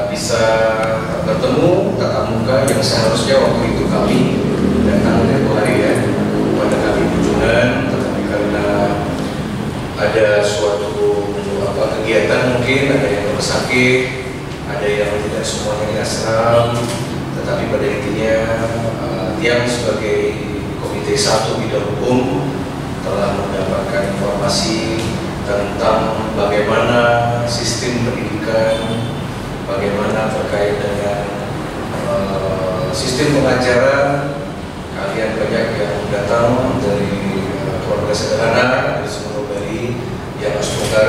bisa bertemu tatap muka yang seharusnya waktu itu kami datang tempoh hari ya pada kami kunjungan, tetapi karena ada suatu kegiatan, mungkin ada yang sakit, ada yang tidak semuanya di asram, tetapi pada intinya Tiang sebagai Komite 1 Bidang Hukum telah mendapatkan informasi tentang bagaimana sistem pendidikan, bagaimana terkait dengan sistem pengajaran. Kalian banyak yang datang dari keluarga sederhana dari seluruh Bali yang semoga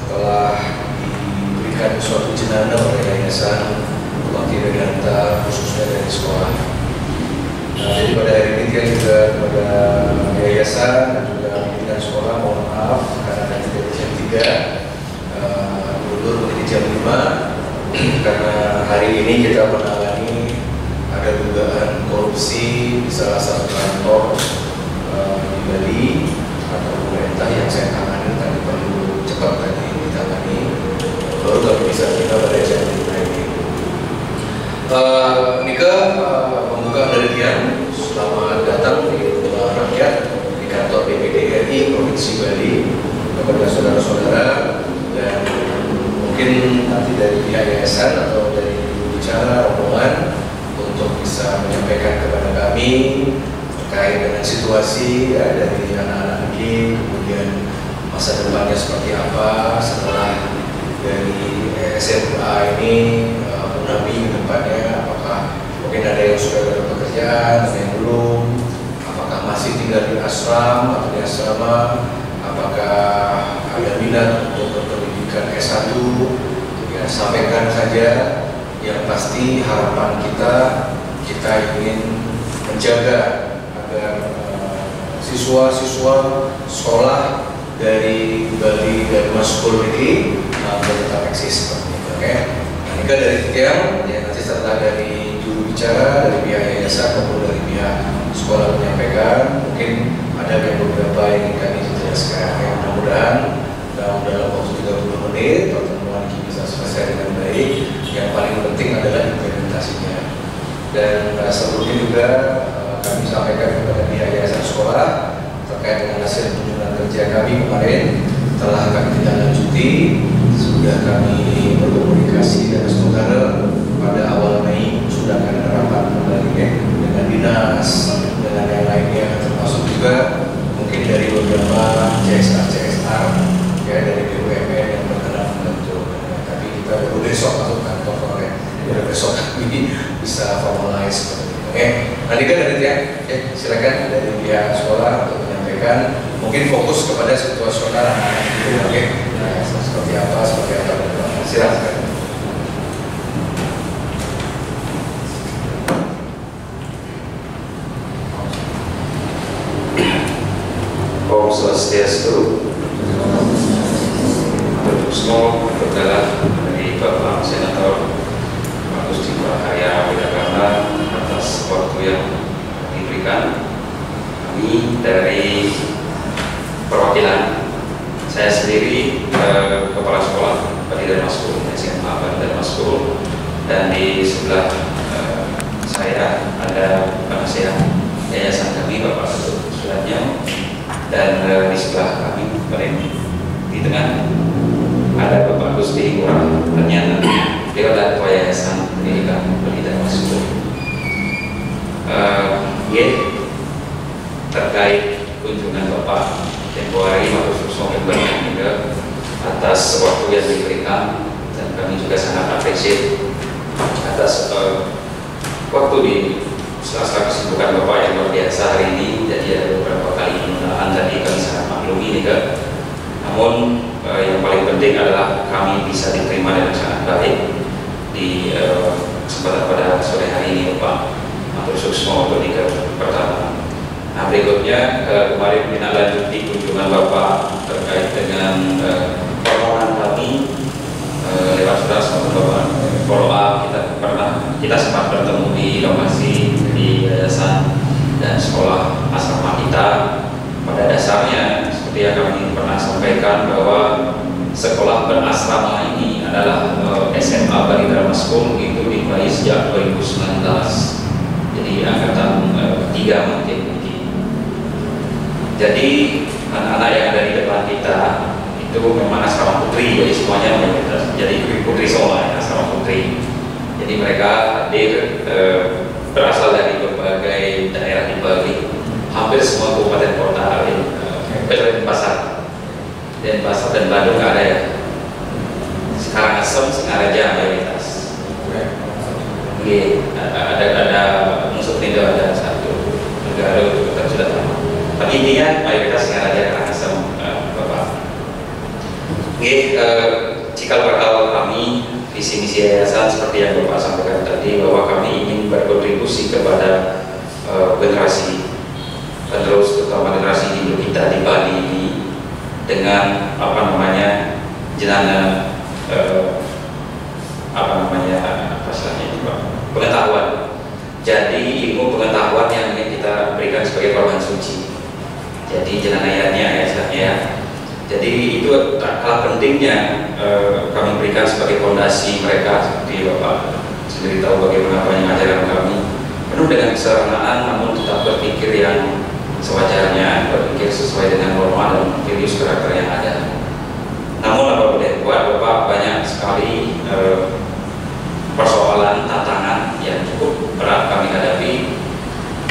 telah diberikan suatu jenana oleh Yayasan Bakti Vedanta khususnya dari sekolah. Jadi pada hari ini kita juga kepada yayasan dan juga pimpinan sekolah mohon maaf karena tadi dari jam 3 mundur menjadi jam 5 karena hari ini kita menangani ada dugaan korupsi di salah satu kantor di Bali atau pemerintah yang saya tangani tadi perlu cepat tadi ditangani baru kami bisa kita pada jam 5 ini. Nika pembukaan dari Tiang, selamat datang di Rumah Rakyat di kantor DPD RI Provinsi Bali kepada saudara-saudara, dan mungkin nanti dari pihak yayasan atau dari bicara rombongan untuk bisa menyampaikan kepada kami terkait dengan situasi ya, dari anak-anak ini, kemudian masa depannya seperti apa setelah dari SMA ini menambi ke depannya, apakah mungkin ada yang sudah ada pekerjaan, ada yang belum, apakah masih tinggal di asram atau di asrama, apakah ada minat untuk berpendidikan S1, ya sampaikan saja. Yang pasti harapan kita ingin menjaga agar siswa-siswa sekolah dari Bali dan Maskul ini tetap eksis seperti itu. Oke. Jika dari Tiang, ya nanti setelah dari juru bicara, dari pihak yayasan maupun dari pihak sekolah menyampaikan, mungkin ada yang beberapa yang ingin kami jelaskan. Ya, mudah-mudahan dalam waktu 30 menit pertemuan ini bisa selesai dengan baik. Yang paling penting adalah implementasinya. Dan sebelumnya juga kami sampaikan kepada pihak yayasan sekolah terkait dengan hasil kunjungan kerja kami kemarin telah kami tindak lanjuti. Sudah kami berkomunikasi dengan saudara pada awal Mei sudah ada rapat kembali dengan dinas, dengan yang lainnya, termasuk juga mungkin dari beberapa CSR ya, dari BUMN yang berkenan membantu. Tapi kita baru besok masuk kantor ya, baru besok kami bisa formalize seperti itu. Nanti kan dari Tiang, silakan dari pihak sekolah untuk menyampaikan, mungkin fokus kepada situasional itu, nah, seperti apa, silakan. Om Swastiastu. Semua berkala dari Bapak Senator Agus Ciprakaya Widakana atas waktu yang diberikan. Kami dari perwakilan saya sendiri kepala sekolah Pendidikan Maskul SMA Pendidikan Maskul, dan di sebelah saya ada penasihat yayasan kami Bapak Ketut Suratnya, dan di sebelah kami paling di tengah ada Bapak Gusti Ngurah Ternyata, dia adalah ketua yayasan Pendidikan Maskul. Terkait kunjungan Bapak tempoh hari waktu sore banyak juga atas waktu yang diberikan, dan kami juga sangat apresiasi atas waktu di sela-sela kesibukan Bapak yang luar biasa hari ini. Jadi ada beberapa kali penundaan tadi kami sangat maklumi juga. Namun yang paling penting adalah kami bisa diterima dengan sangat baik di kesempatan pada sore hari ini Bapak. Matur suksma untuk pertama. Nah, berikutnya kemarin menindaklanjuti kunjungan Bapak terkait dengan permohonan kami lewat surat sama Bapak follow up. Kita sempat bertemu di lokasi di yayasan dan sekolah asrama kita. Pada dasarnya seperti yang kami pernah sampaikan bahwa sekolah berasrama ini adalah adalah SMA Bali Dharma School itu dimulai sejak 2019. Jadi angkatan ketiga mungkin. Jadi anak-anak yang ada di depan kita itu memang asrama putri, jadi semuanya mayoritas. Jadi putri semua, asrama putri. Jadi mereka hadir berasal dari berbagai daerah di Bali, hampir semua kabupaten kota, Denpasar dan Bandung nggak ada ya. Sekarang Asem, Singaraja mayoritas. Ada Musuh Tindo, ada satu negara itu kita sudah tahu. Tapi intinya mayoritas Singaraja, Karangasem, Bapak. Cikal bakal kami visi misi yayasan seperti yang Bapak sampaikan tadi, bahwa kami ingin berkontribusi kepada generasi penerus, terutama generasi hidup kita di Bali ini, dengan jenana pengetahuan. Jadi ilmu pengetahuan yang ingin kita berikan sebagai korban suci. Jadi jenayahnya ya. Jadi itu tak kalah pentingnya kami berikan sebagai fondasi mereka. Seperti Bapak sendiri tahu bagaimana banyak ajaran kami penuh dengan kesederhanaan, namun tetap berpikir yang sewajarnya, berpikir sesuai dengan norma dan values karakter yang ada. Namun apa boleh buat, Bapak, banyak sekali persoalan, tantangan yang cukup berat kami hadapi.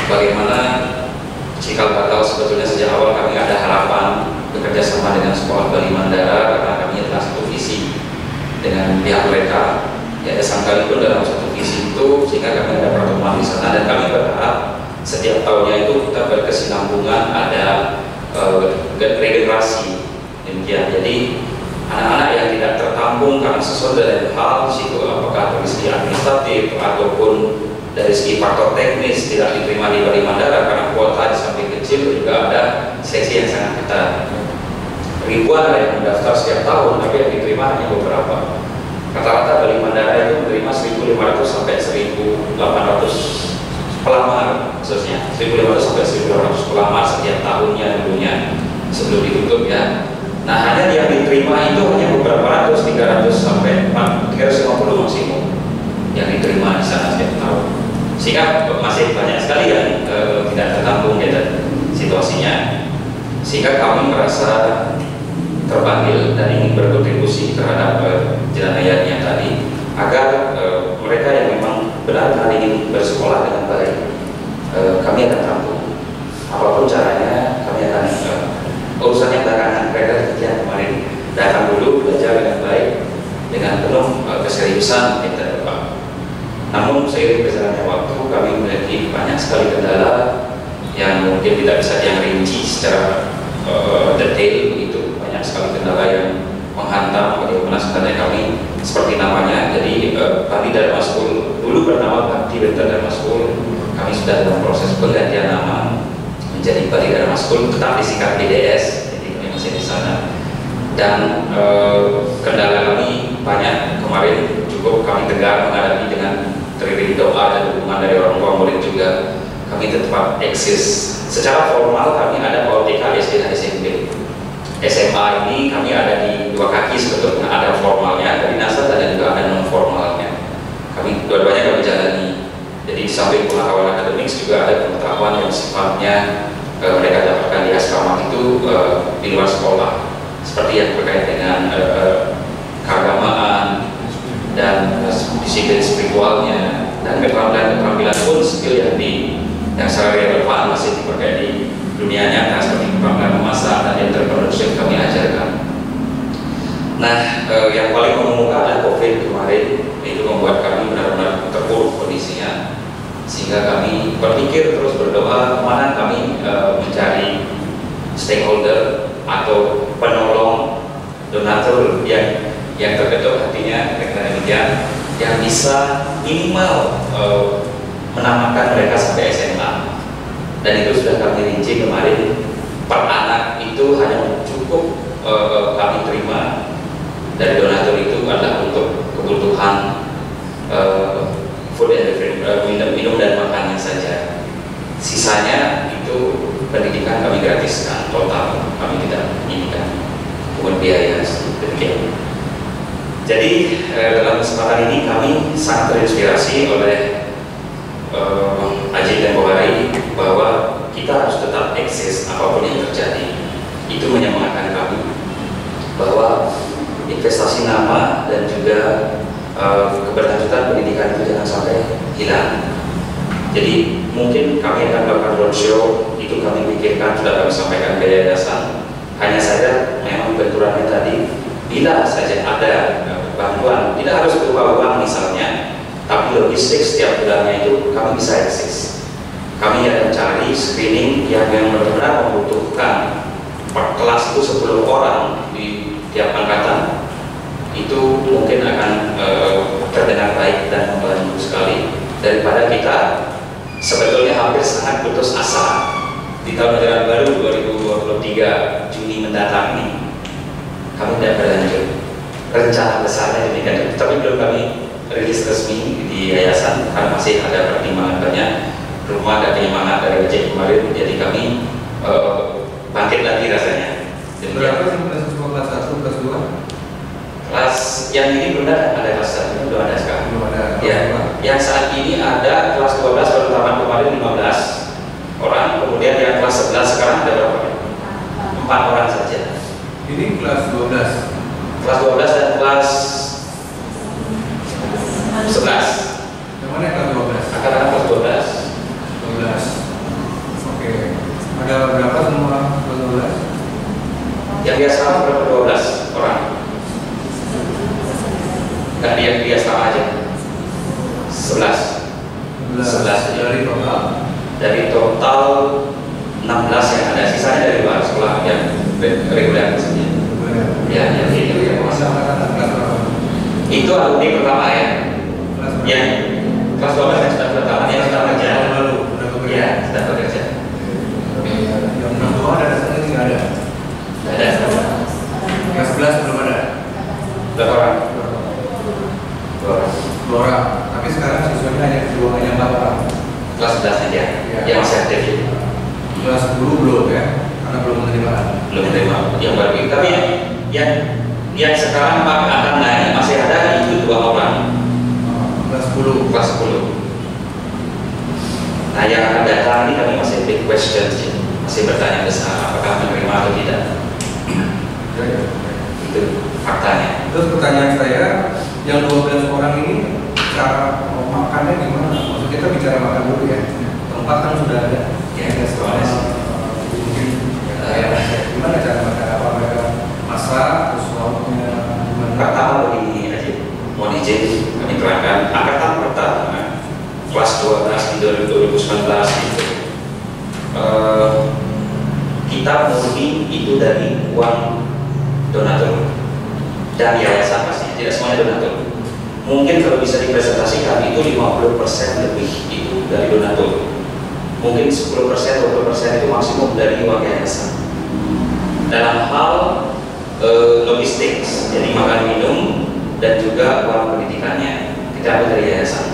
Bagaimana cikal bakal sebetulnya sejak awal kami ada harapan bekerja sama dengan Sekolah Bali Mandara, karena kami adalah satu visi dengan pihak mereka. Ya, sekalipun dalam satu visi itu, sehingga kami ada pertemuan di sana, dan kami berharap setiap tahunnya itu kita berkesinambungan, ada regenerasi demikian. Jadi anak-anak yang tidak tertampung karena sesuatu dari hal situ, apakah dari segi administratif ataupun dari segi faktor teknis, tidak diterima di Bali Mandara karena kuota di samping kecil, juga ada seksi yang sangat ketat. Ribuan yang mendaftar setiap tahun, tapi yang diterima hanya beberapa. Rata-rata Bali Mandara itu menerima 1.500 sampai 1.800 pelamar, khususnya 1.500 sampai 1.800 pelamar setiap tahunnya dulunya sebelum ditutup ya. Nah, hanya yang diterima itu hanya beberapa ratus, 300 sampai 350 maksimum yang diterima di sana setiap tahun. Sehingga masih banyak sekali yang tidak tertampung ya situasinya. Sehingga kami merasa terpanggil dan ingin berkontribusi terhadap jenayahnya tadi, agar mereka yang memang benar-benar ingin bersekolah dengan baik, kami akan tampung. Apapun caranya, kami akan urusannya belakangan. Mereka yang kemarin datang dulu, belajar dengan baik, dengan penuh keseriusan kita Bapak. Namun seiring berjalannya waktu, kami memiliki banyak sekali kendala yang mungkin tidak bisa dirinci secara detail begitu. Banyak sekali kendala yang menghantam bagaimana sebenarnya kami seperti namanya. Jadi Bali Dharma School dulu bernama Bhakti Dharma School, kami sudah dalam proses penggantian nama menjadi Bali Dharma School, tetap disingkat BDS. Jadi kami masih di sana. Dan kendala kami banyak, kemarin cukup kami tegar menghadapi dengan teriring doa dan dukungan dari orang tua murid juga. Kami tetap eksis. Secara formal kami ada PAUD TK, SD dan SMP. SMA ini kami ada di dua kaki sebetulnya, ada formalnya dari NASA dan juga ada non formalnya. Kami dua-duanya kami jalani. Jadi di samping pengetahuan akademik juga ada pengetahuan yang sifatnya mereka dapatkan di asrama itu di luar sekolah, seperti yang terkait dengan keagamaan dan disiplin spiritualnya, dan keterampilan pun skill yang secara relevan masih dipakai di dunia nyata, seperti keterampilan memasak dan entrepreneurship kami ajarkan. Nah, yang paling mengemuka adalah COVID kemarin. Itu membuat kami benar-benar terpuruk kondisinya, sehingga kami berpikir terus berdoa kemana kami mencari stakeholder atau penolong, donatur yang terketuk hatinya, demikian, yang bisa minimal menamatkan mereka sampai SMA. Dan itu sudah kami rinci kemarin. Per anak itu hanya cukup kami terima dari donatur itu adalah untuk kebutuhan food and beverage, minum dan makannya saja. Sisanya itu pendidikan kami gratiskan total, kami tidak inikan bukan biaya demikian. Jadi dalam kesempatan ini kami sangat terinspirasi oleh Haji Tempoh Hari bahwa kita harus tetap eksis apapun yang terjadi. Itu menyemangatkan kami bahwa investasi nama dan juga keberlanjutan pendidikan itu jangan sampai hilang. Jadi mungkin kami akan melakukan roadshow, itu kami pikirkan, sudah kami sampaikan ke yayasan. Hanya saja memang benturannya tadi, bila saja ada bantuan, tidak harus berupa uang misalnya, tapi logistik setiap bulannya itu kami bisa eksis. Kami akan cari screening yang benar-benar membutuhkan per kelas itu 10 orang di tiap angkatan. Itu mungkin akan terdengar baik dan membantu sekali daripada kita sebetulnya hampir sangat putus asa di tahun ajaran baru 2023 Juni mendatang ini. Kami tidak berlanjut rencana besarnya demikian, tapi belum kami rilis resmi di yayasan karena masih ada pertimbangan banyak. Rumah dan penyemangat dari Ojek kemarin, jadi kami bangkit lagi rasanya. Berapa sih kelas 1, kelas 2? Kelas yang ini belum ada kelas 1, belum ada sekarang. Belum ada. Ya, yang saat ini ada kelas 12 baru tamat kemarin 15 orang, kemudian yang kelas 11 sekarang ada berapa? 4 orang saja. Ini kelas 12. Kelas 12 dan kelas 11. Yang mana kelas 12? Angkatan kelas 12. 12. Oke. Ada berapa semua kelas 12? Yang biasa berapa? 12 orang. Enggak, dia sama aja. 11 dari total 16 yang ada, sisanya dari luar sekolah yang reguler maksudnya. Ya, yang ini itu alumni pertama ya. Yang kelas 12 yang sudah pertama, yang sudah kerja. Ya, sudah bekerja. Yang kedua ada dasarnya nggak ada. Tidak ada. Yang 11 belum ada. Berapa orang? 2 orang. Tapi sekarang siswanya hanya 4 orang. Kelas 11 saja, yang masih aktif. Kelas 10 belum ya, karena belum menerima. Belum menerima yang baru. Tapi yang sekarang akan naik masih ada itu 2 orang. Kelas 10. Kelas 10. Nah, yang akan datang ini kami masih big question, masih bertanya besar apakah menerima atau tidak. Itu faktanya. Terus pertanyaan saya, yang 12 orang ini cara makannya gimana? Maksud kita bicara makan dulu ya. Tempat kan sudah ada. Ya, mungkin gimana cara makan? Apa mereka masak, terus lauknya gimana? Pertama begini aja, mohon izin kami terangkan. Angkatan pertama kelas 12 di 2019 itu kita murni itu dari uang donatur dan yayasan pasti, tidak semuanya donatur. Mungkin kalau bisa dipresentasikan itu 50% lebih itu dari donatur. Mungkin 10%, 20% itu maksimum dari uang yayasan. Dalam hal logistik, jadi makan minum dan juga uang pendidikannya kita ambil dari yayasan.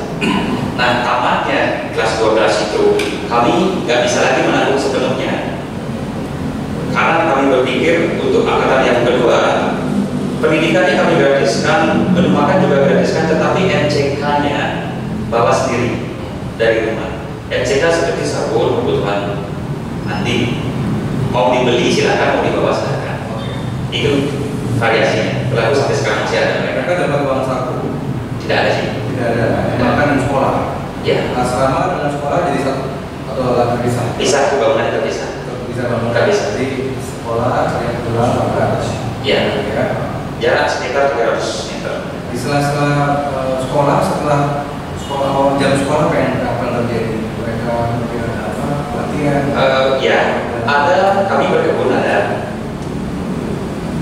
Nah, tamatnya kelas 12 itu kami nggak bisa lagi menanggung sepenuhnya karena kami berpikir untuk angkatan yang kedua pendidikannya kami gratiskan, menu makan juga gratiskan, tetapi MCK-nya bawa sendiri dari rumah. MCK seperti sabun, kebutuhan mandi, mau dibeli silakan, mau dibawa silakan. Itu variasinya. Berlaku sampai sekarang masih ada. Mereka dapat uang saku? Tidak ada sih. Tidak ada. Makan dan sekolah. Ya. Asrama dengan sekolah jadi satu atau terpisah? Bisa, bangunannya terpisah. Bisa bangun. Terpisah. Jadi sekolah yang pulang makan. Ya. Jarak sekitar 300 meter. Di sela-sela sekolah, setelah sekolah jam sekolah apa yang terjadi? Mereka mungkin apa? Latihan? Ya, ada kami berkebun,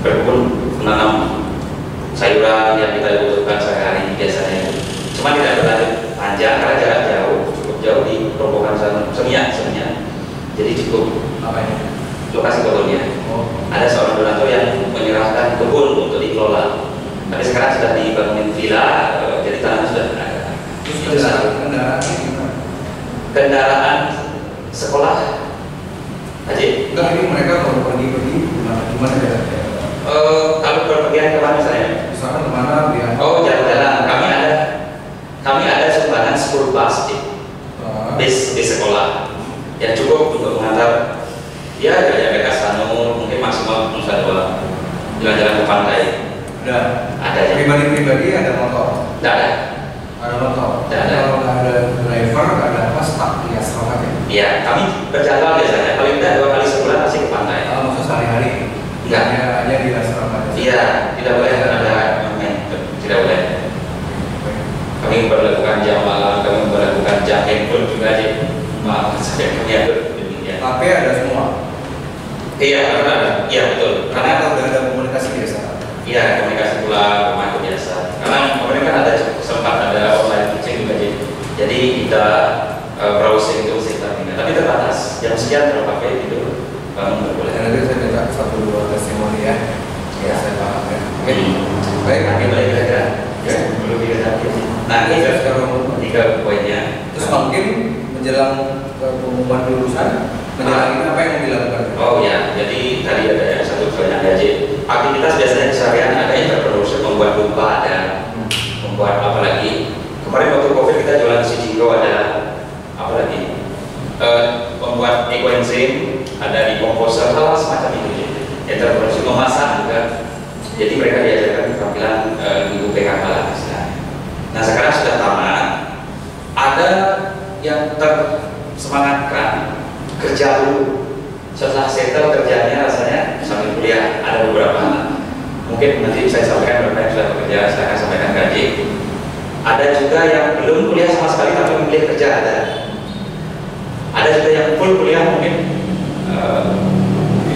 berkebun menanam sayuran yang kita butuhkan sehari-hari biasanya. Cuma tidak berlanjut panjang karena jarak jauh, cukup jauh di rombongan Semian. Jadi cukup Apa ini? lokasi kebunnya. Ada seorang donatur yang menyerahkan kebun untuk dikelola. Tapi sekarang sudah dibangunin villa, jadi tanah sudah ada. Itu satu. Kendaraan sekolah aja. Enggak, ini mereka kalau pergi gimana ya? Kalau berpergian kemana misalnya? Misalkan kemana kemana biar? Oh, jalan-jalan. Kami ada sumbangan school bus bis sekolah yang cukup untuk mengantar ya dari Kastanur mungkin maksimal Nusa Dua jalan-jalan ke pantai. Ada ya. Pribadi ada motor? Tidak ada. Ada motor? Tidak ada. Kalau nggak ada driver, nggak ada apa, stuck di asrama ya? Iya, kami berjadwal biasanya paling tidak 2 kali sebulan pasti ke pantai. Maksud sehari-hari? Enggak. Hanya di asrama? Iya, tidak boleh ada tidak boleh. Kami berlakukan jam malam, kami berlakukan jam handphone juga aja. Maaf, saya kami atur. Tapi ada semua? Iya, karena ada. Iya betul. Karena udah ada komunikasi biasa? Iya, komunikasi pula pemantau biasa. Karena kemarin kan ada sempat ada online teaching juga jadi kita browsing itu tapi terbatas. Jam sekian terpakai itu bangun boleh. Nanti saya minta 1-2 testimoni ya. Ya, saya paham ya. Oke. Baik, kami balik aja. Ya, belum dikatakan. Nah, ini sekarang 3 poinnya. Terus mungkin menjelang pengumuman lulusan, menjelang apa yang dilakukan? Oh ya, jadi tadi ada yang satu soalnya gaji. Aktivitas biasanya keseharian ada entrepreneurship, membuat lupa ada, membuat apa lagi? Kemarin waktu COVID kita jualan Cijigo ada apa lagi? Membuat ekoenzim, ada di komposer, hal semacam itu. Entrepreneurship memasak juga. Jadi mereka diajarkan keterampilan minggu PKK lah istilahnya. Nah sekarang sudah tamat, ada yang tersemangatkan kerja dulu. Setelah settle kerjanya rasanya sambil kuliah ada beberapa. Mungkin nanti saya sampaikan berapa yang sudah bekerja, saya akan sampaikan gaji. Ada juga yang belum kuliah sama sekali tapi memilih kerja ada. Ada juga yang full kuliah mungkin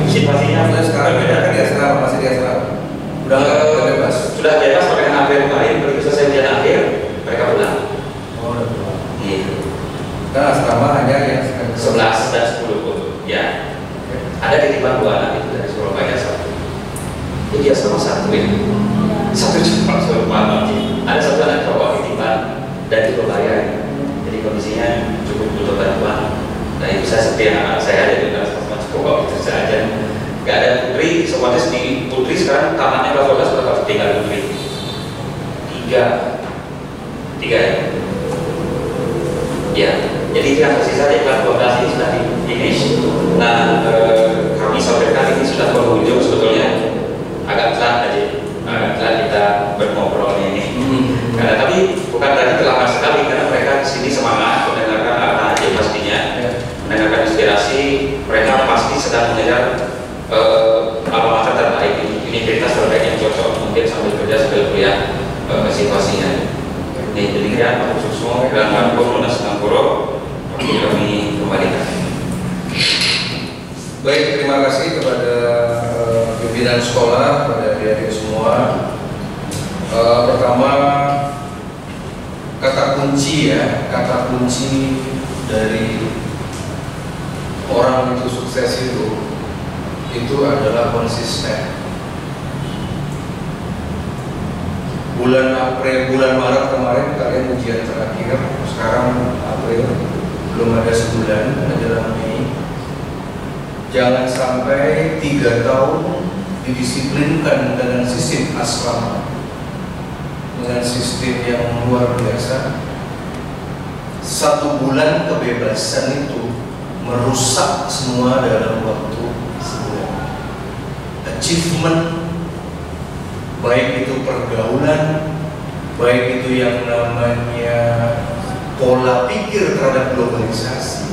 situasinya sekarang beda kan di asrama, masih di asrama. Udah bebas. Sudah bebas pada akhir kemarin, begitu selesai ujian akhir mereka pulang. Oh, udah pulang. Gitu. Dan asrama hanya yang 11 dan 10 pun. Ya. Ada titipan 2 anak itu dari Surabaya 1. Jadi asrama 1 ya. 1 cepat suruh malam. Ada 1 anak cowok titipan dari Surabaya. Jadi kondisinya cukup butuh bantuan. Nah itu saya seperti anak saya ada di dalam asrama cowok itu saja. Gak ada putri, otomatis di putri sekarang tamatnya kelas 12 berapa tinggal putri? 3 ya. Ya, jadi itu yang tersisa di kelas 12 ini sudah di finish. Nah, kami sampaikan ini sudah berujung sebetulnya agak telat aja. Telat kita berngobrol ini. Karena tapi bukan berarti terlambat sekali karena mereka di sini semangat mendengarkan apa aja pastinya, mendengarkan inspirasi. Mereka pasti sedang mengejar apa terbaik, universitas terbaik yang cocok mungkin sambil kerja sambil kuliah situasinya. Ini demikian Pak Susmo dan Pak Munas Nangkuro kami kembalikan. Baik, terima kasih kepada pimpinan sekolah, kepada adik-adik semua. Pertama, kata kunci dari orang itu sukses itu adalah konsisten. Bulan Maret kemarin kalian ujian terakhir, sekarang April, belum ada sebulan menjelang Mei. Jangan sampai 3 tahun didisiplinkan dengan sistem asrama, dengan sistem yang luar biasa. 1 bulan kebebasan itu merusak semua dalam waktu sebulan. Achievement, baik itu pergaulan, baik itu yang namanya pola pikir terhadap globalisasi.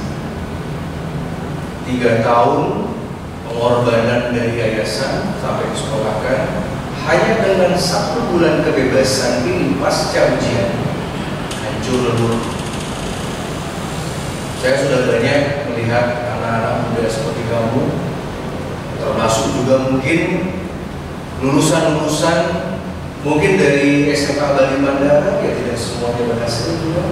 3 tahun pengorbanan dari yayasan sampai disekolahkan hanya dengan 1 bulan kebebasan ini pasca ujian hancur lebur. Saya sudah banyak melihat anak-anak muda seperti kamu, termasuk juga mungkin lulusan-lulusan mungkin dari SMA Bali Mandara, ya tidak semuanya berhasil juga.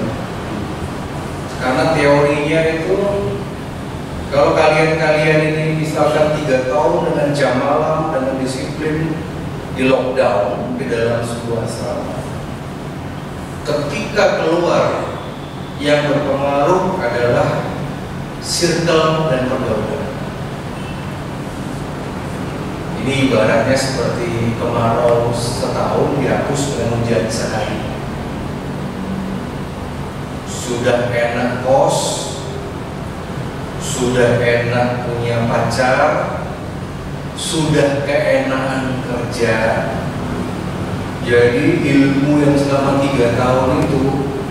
Karena teorinya itu, kalau kalian ini misalkan 3 tahun dengan jam malam, dengan disiplin, di lockdown di dalam sebuah asrama, ketika keluar yang berpengaruh adalah circle dan pergaulan. Ini ibaratnya seperti kemarau setahun dihapus dengan hujan sehari. Sudah enak kos, sudah enak punya pacar, sudah keenakan kerja. Jadi ilmu yang selama 3 tahun itu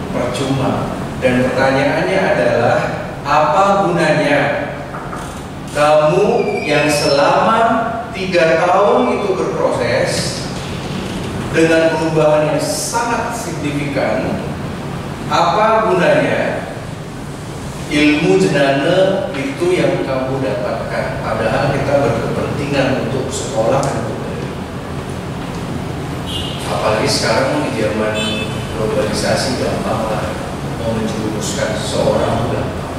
percuma. Dan pertanyaannya adalah, apa gunanya kamu yang selama 3 tahun itu berproses dengan perubahan yang sangat signifikan? Apa gunanya ilmu jenana itu yang kamu dapatkan? Padahal kita berkepentingan untuk sekolah dan untuk belajar. Apalagi sekarang di zaman globalisasi, gampang lah mau menjerumuskan seseorang gampang.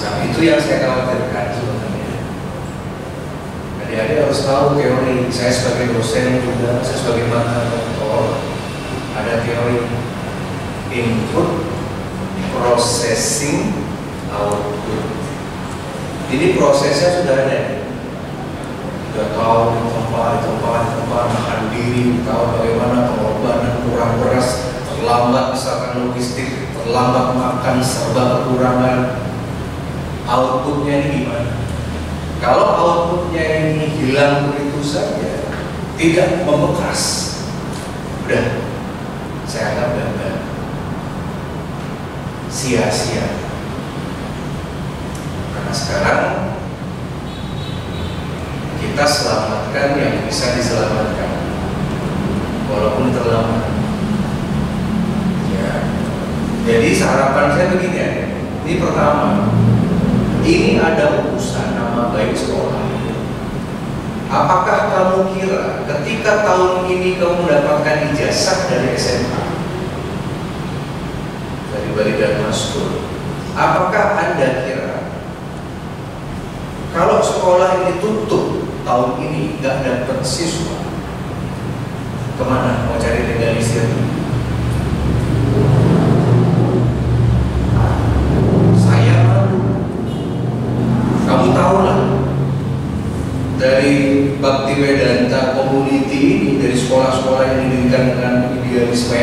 Nah, itu yang saya khawatirkan sebenarnya. Adik-adik harus tahu teori. Saya sebagai dosen juga, saya sebagai mantan doktor, ada teori input, processing, output. Jadi prosesnya sudah ada. Sudah tahu tempat makan diri, tahu bagaimana pengorbanan kurang beras, terlambat misalkan logistik, terlambat makan, serba kekurangan. Outputnya ini gimana? Kalau outputnya ini hilang begitu saja, tidak membekas, udah saya anggap gagal, sia-sia. Karena sekarang kita selamatkan yang bisa diselamatkan, walaupun terlambat. Ya. Jadi harapan saya begini ya. Ini pertama, ini ada urusan nama baik sekolah. Apakah kamu kira ketika tahun ini kamu mendapatkan ijazah dari SMA, dari Bali Dharma School, apakah Anda kira kalau sekolah ini tutup tahun ini nggak dapat siswa, kemana mau cari legalisir? Saya malu. Kamu tahu lah, dari Bhakti Vedanta Community ini, dari sekolah-sekolah yang didirikan dengan idealisme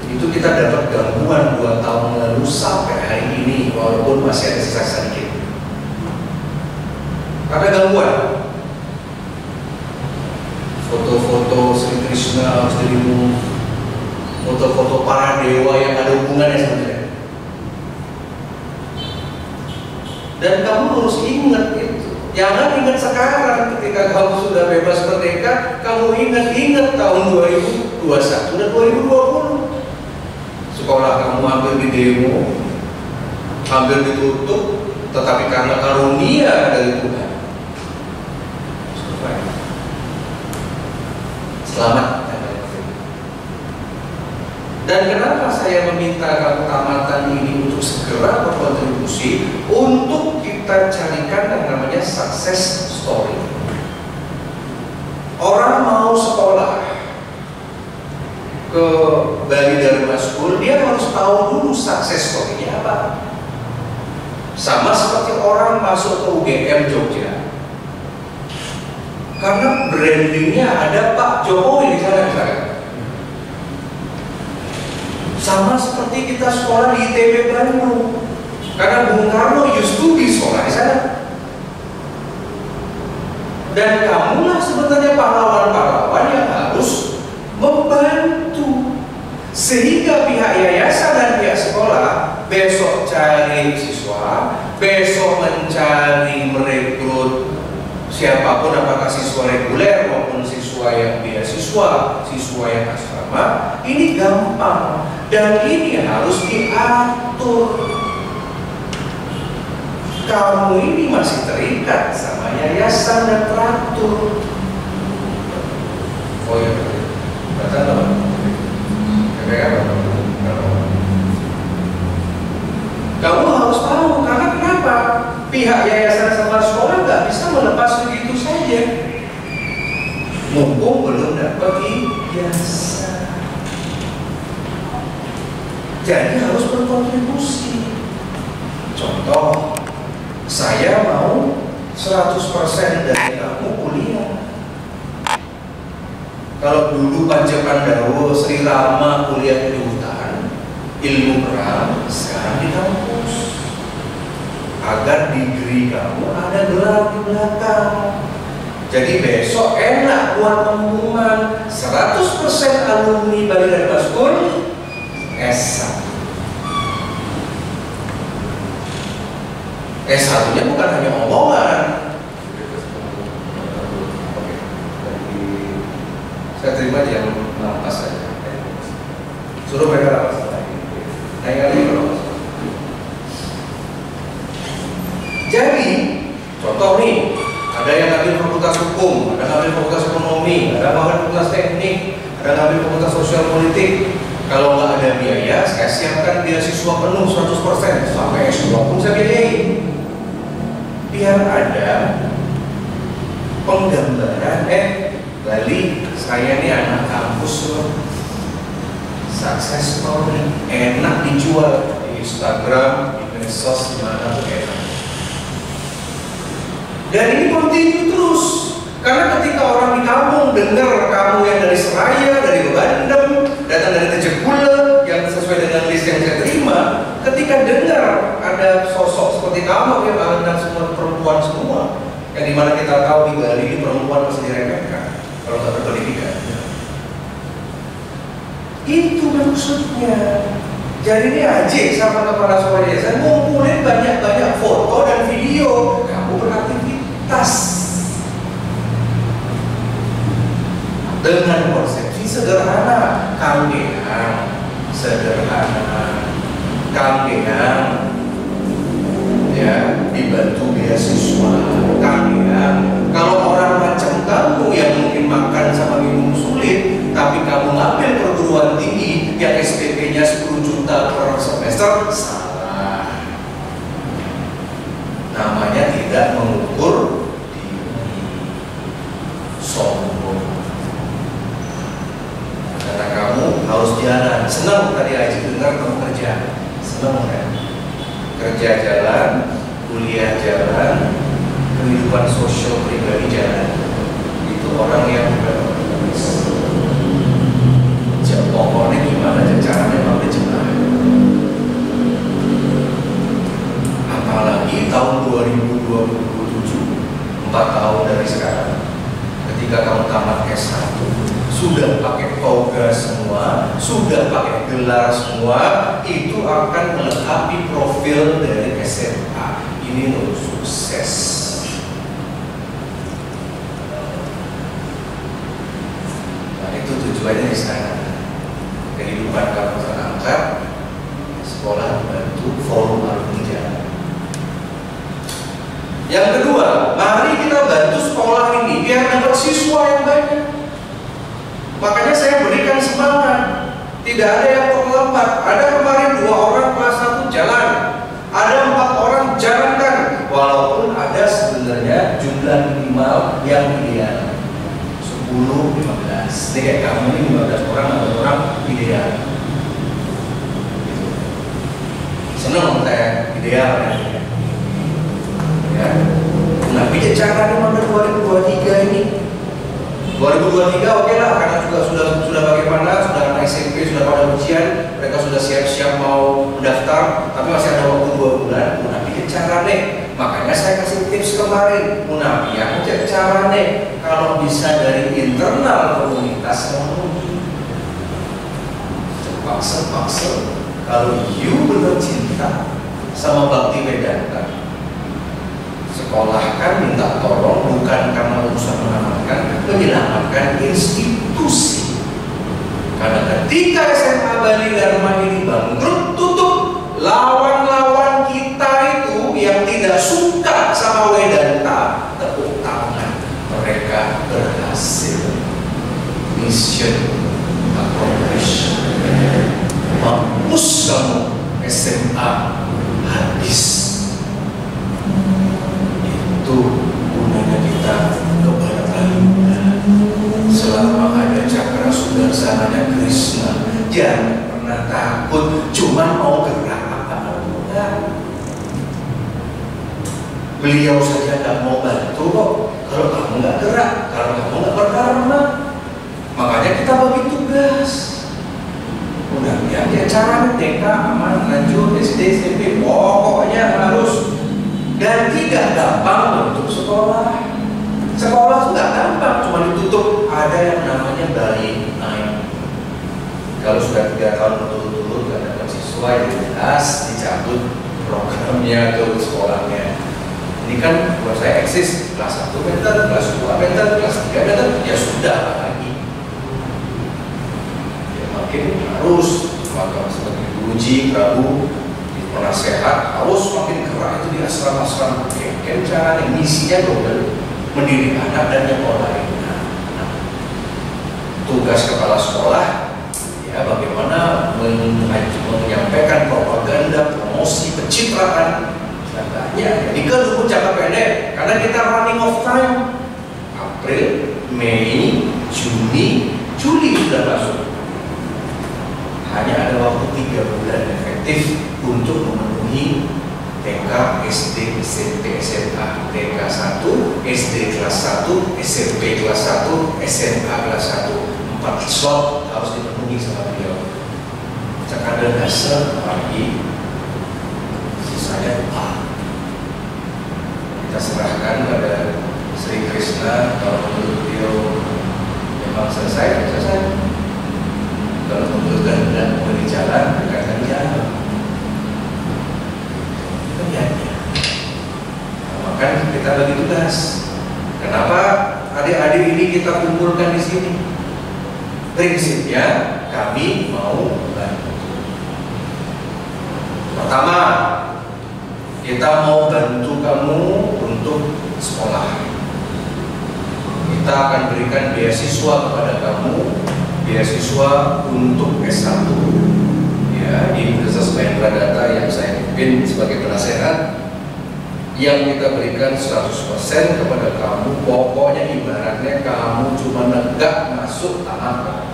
itu kita dapat gangguan 2 tahun lalu sampai hari ini, walaupun masih ada sisa sedikit. Ada gangguan. Foto-foto Sri Krishna harus dirimu, foto-foto para dewa yang ada hubungannya sebenarnya. Dan kamu harus ingat itu. Jangan ingat sekarang ketika kamu sudah bebas merdeka, kamu ingat tahun 2021 dan 2020. Sekolah kamu hampir di demo, hampir ditutup, tetapi karena karunia dari Tuhan, selamat. Dan kenapa saya meminta kamu tamatan ini untuk segera berkontribusi untuk kita carikan yang namanya success story. Orang mau sekolah ke Bali Dharma School, dia harus tahu dulu success story-nya apa. Sama seperti orang masuk ke UGM Jogja, karena brandingnya ada Pak Jokowi di sana misalkan. Sama seperti kita sekolah di ITB Bandung, karena Bung Karno used to be sekolah di sana. Dan kamulah sebenarnya pahlawan-pahlawan yang harus membantu, sehingga pihak yayasan dan pihak sekolah besok cari siswa, besok mencari merekrut siapapun, apakah siswa reguler maupun siswa yang beasiswa, siswa yang asrama, ini gampang. Dan ini harus diatur. Kamu ini masih terikat sama yayasan dan teratur. Oh iya, kata apa? Kamu harus tahu, karena kenapa? Pihak yayasan sama sekolah nggak bisa melepas begitu saja. Mumpung belum dapat ijazah. Jadi harus berkontribusi. Contoh, saya mau 100% dari kamu kuliah. Kalau dulu Panca Pandawa, Sri Rama kuliah di hutan, ilmu perang, sekarang di kampus. Agar degree kamu ada gelar di belakang. Jadi besok enak buat pengumuman 100% alumni Bali Dharma School S1. S1-nya bukan hanya omongan. Saya terima dia melampas saja. Suruh mereka lampas lagi. Naik lagi kalau. Jadi, contoh nih, ada yang ngambil fakultas hukum, ada yang ngambil fakultas ekonomi, ada yang ngambil fakultas teknik, ada yang ngambil fakultas sosial politik. Kalau nggak ada biaya, saya siapkan beasiswa penuh 100%, sampai S2 pun saya biayai. Biar ada penggambaran, Bali, saya ini anak kampus loh, sukses story, enak dijual di Instagram, di medsos, dimana tuh enak. Dan ini continue terus, karena ketika orang di kampung dengar kamu yang dari Seraya, dari Bandem, datang dari Tejegula, yang sesuai dengan list yang saya terima, ketika dengar ada sosok seperti kamu yang anak semua perempuan semua, yang dimana kita tahu di Bali ini perempuan masih diremehkan kalau nggak berpendidikan. Itu maksudnya. Jadi ini Ajik sama kepala sekolah desa ngumpulin banyak-banyak foto dan video kamu beraktivitas dengan konsepsi sederhana, kamdeang, sederhana, kamdeang, ya dibantu beasiswa, kamdeang. Kalau orang macam kamu yang mungkin makan sama minum sulit, tapi kamu ngambil perguruan tinggi yang SPP-nya 10 juta per semester, salah. Namanya tidak mengukur diri, sombong. Karena kamu harus jalan. Senang tadi aja dengar kamu kerja, senang kan? Kerja jalan, kuliah jalan, kehidupan sosial pribadi jalan. Itu orang yang pokoknya gimana caranya ngambil jemaah. Apalagi tahun 2027, 4 tahun dari sekarang, ketika kamu tamat S1, sudah pakai toga semua, sudah pakai gelar semua, itu akan melengkapi profil dari SMA. Ini loh sukses. Nah itu tujuannya di sana. Kehidupan kamu terangkat, sekolah bantu forum alumni jalan. Yang kedua, mari kita bantu sekolah ini biar dapat siswa yang banyak. Makanya saya berikan semangat. Tidak ada yang terlambat. Ada kemarin 2 orang kelas 1 jalan, ada 4 orang jalankan. Walaupun ada sebenarnya jumlah minimal yang ideal 10-15. Ini kayak kamu ini 15 orang atau orang ideal. Senang saya ideal ya. Nah, bicara mana 2023 ini? 2023 oke lah, karena juga sudah bagaimana, sudah anak SMP, sudah pada ujian, mereka sudah siap-siap mau mendaftar, tapi masih ada waktu 2 bulan. Nah, bikin cara nih. Makanya saya kasih tips kemarin, Munafiah cek cara nih, kalau bisa dari internal komunitas paksa kalau you benar cinta sama Bakti Vedanta, sekolahkan, minta tolong, bukan karena urusan menyelamatkan institusi. Karena ketika SMA Bali Dharma ini bangkrut, tutup, lawan-lawan kita itu yang tidak suka sama Vedanta, tepuk tangan, mereka berhasil. Mission accomplished. Mampus kamu SMA habis. Itu gunanya kita kepada Kaliunda. Selama ada cakra sudarsananya Krishna, jangan pernah takut, cuma mau gerak apa enggak. beliau saja nggak mau bantu kok kalau kamu nggak gerak, kalau kamu nggak berkarma. Makanya kita bagi tugas. Udah ya caranya TK aman, lanjut SD, SMP, pokoknya harus. Dan tidak gampang untuk sekolah. Sekolah itu nggak gampang, cuma ditutup. Ada yang namanya Bali naik. Kalau sudah 3 tahun berturut-turut nggak dapat siswa, ya jelas dicabut programnya ke sekolahnya. Ini kan buat saya eksis kelas 1 meter, kelas 2 meter, kelas 3 meter, ya sudah lagi. Ya makin harus maka seperti uji Prabu penasehat harus makin keras itu di asrama-asrama. Kan cara misinya double, mendidik anak dan yang lain. Tugas kepala sekolah ya bagaimana menyampaikan propaganda, promosi, pencitraan. Jadi kan untuk jangka pendek karena kita running of time. April, Mei, Juni, Juli sudah masuk. Hanya ada waktu 3 bulan efektif untuk memenuhi TK, SD, SMP, SMA. TK 1, SD kelas 1, SMP kelas 1, SMA kelas 1. 4 slot harus dipenuhi sama beliau. Sekadar dasar lagi, sisanya kita serahkan pada Sri Krishna. Kalau menurut beliau memang selesai. Kalau menurut dan memberi jalan, berkaitan jalan. Itu niatnya. Maka kita bagi tugas. Kenapa adik-adik ini kita kumpulkan di sini? Prinsipnya kami mau bantu. Pertama, kita mau bantu kamu untuk sekolah. Kita akan berikan beasiswa kepada kamu, beasiswa untuk S1 ya, di Universitas Mahendra yang saya pimpin sebagai penasehat, yang kita berikan 100% kepada kamu. Pokoknya ibaratnya kamu cuma negak masuk tanah.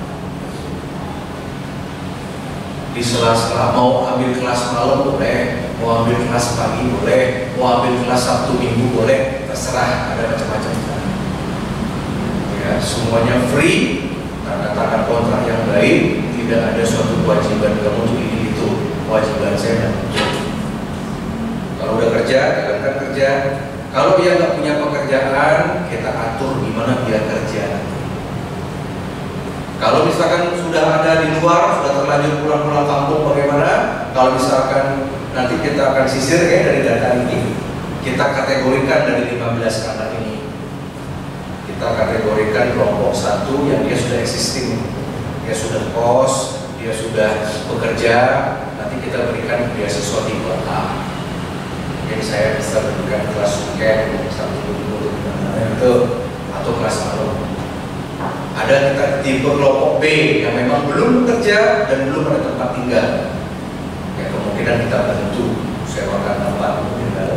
Di sela-sela mau ambil kelas malam boleh, mau ambil kelas pagi boleh, mau ambil kelas Sabtu Minggu boleh, terserah, ada macam-macam. Ya, semuanya free, tanda tangan kontrak yang baik, tidak ada suatu kewajiban kamu untuk ini itu. Kewajiban saya kalau udah kerja, jalankan kerja. Kalau dia nggak punya pekerjaan, kita atur gimana biar kerja. Kalau misalkan sudah ada di luar, sudah terlanjur pulang-pulang kampung, bagaimana? Kalau misalkan nanti kita akan sisir ya dari data ini, kita kategorikan dari 15 anak ini. Kita kategorikan kelompok 1 yang dia sudah existing, dia sudah kos, dia sudah bekerja. Nanti kita berikan beasiswa tipe A. Mungkin saya bisa berikan kelas weekend, Sabtu Minggu, itu atau kelas malam. Ada kita tipe kelompok B yang memang belum bekerja dan belum ada tempat tinggal. Ya kemungkinan kita bantu sewakan tempat tinggal.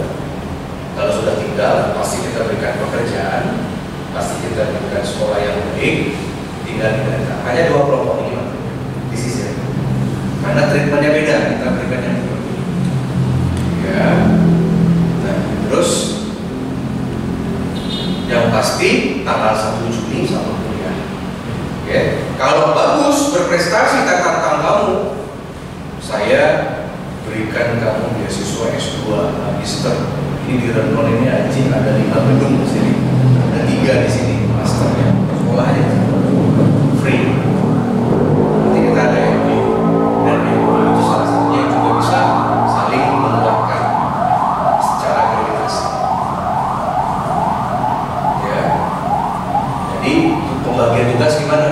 Kalau sudah tinggal, pasti kita berikan pekerjaan, pasti kita berikan sekolah yang baik, tinggal di kita. Hanya 2 kelompok ini di sisi. Karena treatmentnya beda, kita berikan yang seperti ini. Ya. Nah, terus yang pasti tanggal 1 Juni sama kuliah. Oke. Kalau bagus berprestasi tentang kamu, saya berikan kamu beasiswa S2 magister. Ini di Renon ini anjing ada 5 gedung di sini, ada 3 di sini masternya. Sekolahnya free. Nanti kita ada MB dan MB itu salah satunya yang juga bisa saling menguatkan secara akreditasi. Ya. Jadi pembagian tugas gimana?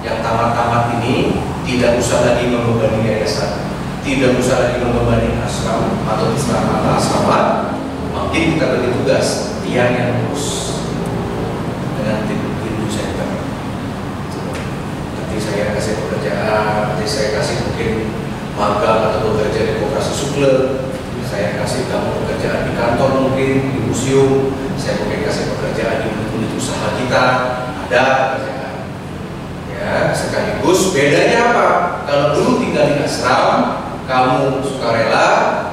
Yang tamat-tamat ini tidak usah lagi membebani yayasan, tidak usah lagi membebani asrama atau asrama. Makin kita bagi tugas tiang yang lurus dengan tim Hindu Center. Nanti saya kasih pekerjaan, nanti saya kasih mungkin magang atau bekerja di koperasi suple. Saya kasih kamu pekerjaan di kantor mungkin, di museum. Saya mungkin kasih pekerjaan di unit usaha kita. Ada pekerjaan. Ya, sekaligus bedanya apa? Kalau dulu tinggal di asram, kamu sukarela,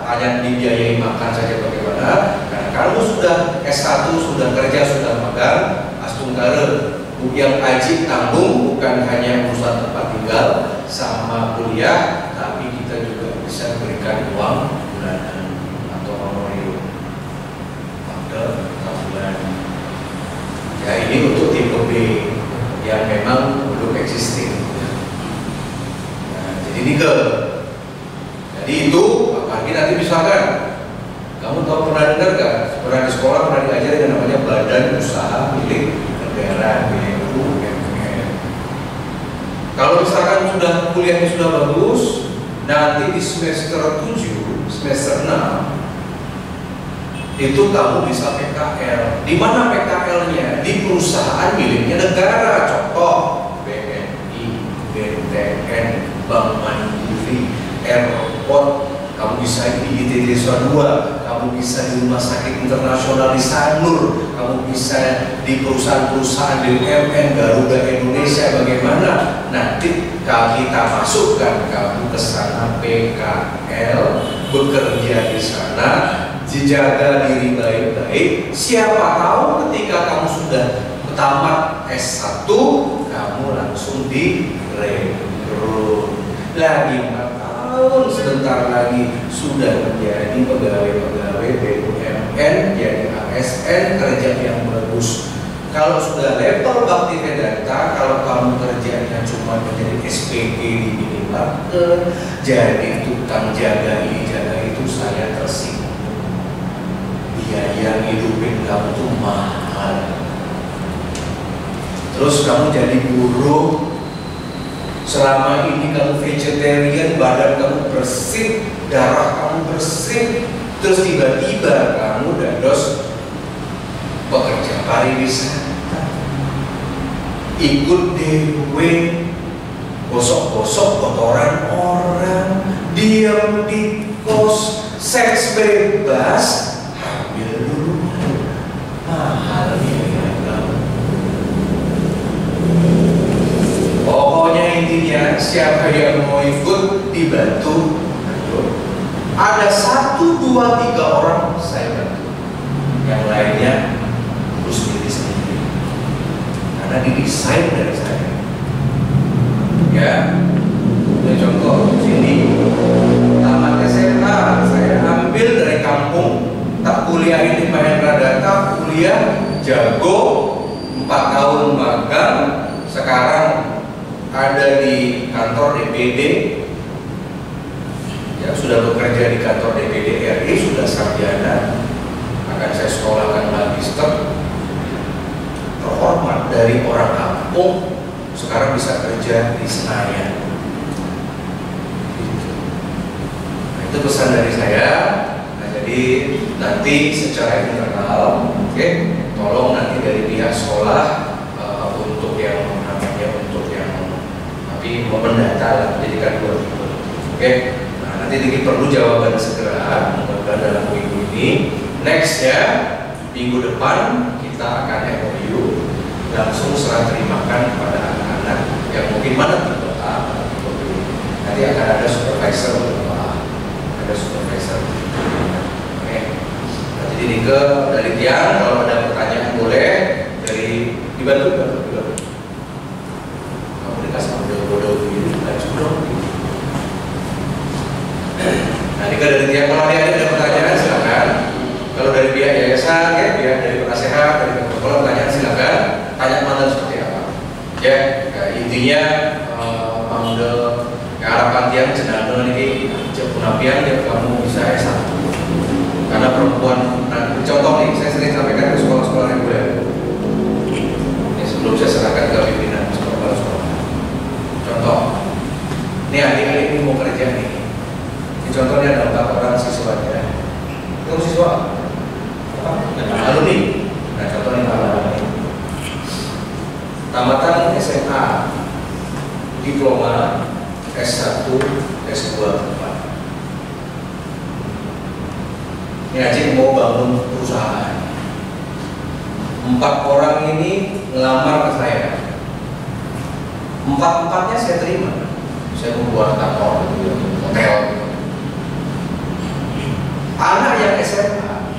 hanya dibiayai makan saja bagaimana? Karena kamu kamu sudah S1, sudah kerja, sudah magang, astungkare yang aji tanggung bukan hanya urusan tempat tinggal sama kuliah, tapi kita juga bisa berikan uang bulanan atau honorarium bulan. Ya ini untuk tipe B yang memang belum existing. Nah, jadi nikel. Jadi itu apalagi nanti misalkan kamu tahu pernah dengar gak? Pernah di sekolah pernah diajar yang namanya badan usaha milik negara, BUMN. Kalau misalkan sudah kuliahnya sudah bagus, nanti di semester 7, semester 6 itu kamu bisa PKL. Di mana PKL-nya? Di perusahaan miliknya negara. Contoh BNI, BTN, Bank Mandiri, Airport. Kamu bisa di ITT 2, kamu bisa di Rumah Sakit Internasional di Sanur, kamu bisa di perusahaan-perusahaan BUMN, Garuda Indonesia. Bagaimana? Nanti kita masukkan kamu ke sana PKL, bekerja di sana, dijaga diri baik-baik. Siapa tahu ketika kamu sudah tamat S1, kamu langsung direkrut. Lagi 4 tahun, sebentar lagi sudah menjadi pegawai-pegawai BUMN, jadi ASN, kerja yang bagus. Kalau sudah level bakti vedanta, kalau kamu kerjanya cuma menjadi SPG di minimarket, jadi tukang jaga ini jaga itu, saya tersinggung. Biaya hidupin kamu tuh mahal. Terus kamu jadi buruh, selama ini kamu vegetarian, badan kamu bersih, darah kamu bersih, terus tiba-tiba kamu dados pekerja pariwisata, ikut dewe, gosok-gosok kotoran orang, diam di kos, seks bebas, hamil dulu, mahal biaya kamu. Pokoknya intinya siapa yang mau ikut dibantu. Ada 1, 2, 3 orang saya bantu, yang lainnya harus sendiri karena didesain dari saya. Ya, ini contoh sini tamat SMA saya ambil dari kampung, tak kuliah ini Mahendra Data, kuliah jago 4 tahun magang, sekarang ada di kantor DPD, ya sudah bekerja di kantor DPD RI, sudah sarjana, akan saya sekolahkan magister, terhormat dari orang kampung, sekarang bisa kerja di Senayan. Nah, itu pesan dari saya. Nah, jadi nanti secara internal, oke, tolong nanti dari pihak sekolah untuk yang mendata lah, jadikan 2 tipe. Oke, nah nanti dikit perlu jawaban segera, mudah-mudahan dalam minggu ini. Next ya, minggu depan kita akan MOU, langsung serah terimakan kepada anak-anak yang mungkin mana tipe A, tipe B. Nanti akan ada supervisor tipe A, ada supervisor. Oke, nah, jadi ini dari Tiang, kalau ada pertanyaan boleh dari dibantu. Bodoh begini, dong. Nah, ini dari Tiang, kalau ada pertanyaan silakan. Kalau dari pihak yayasan, ya, pihak dari penasehat, dari sekolah pertanyaan silakan. Tanya mana seperti apa. Ya, intinya ambil harapan Tiang jenazah ini punapian yang kamu bisa S1. Karena perempuan, nah, contoh nih, saya sering sampaikan ke sekolah-sekolah reguler. Ya, sebelum saya serahkan ke pimpinan sekolah. Contoh, ini adik-adik ini mau kerja nih. Ini contohnya ada 4 orang siswanya. Kamu siswa? Alumni. Nah, contohnya alumni. Tamatan SMA, diploma, S1, S2, 4. Ini Acik mau bangun perusahaan. 4 orang ini ngelamar ke saya. 4-empatnya saya terima. Saya membuat kantor, hotel. Anak yang SMA,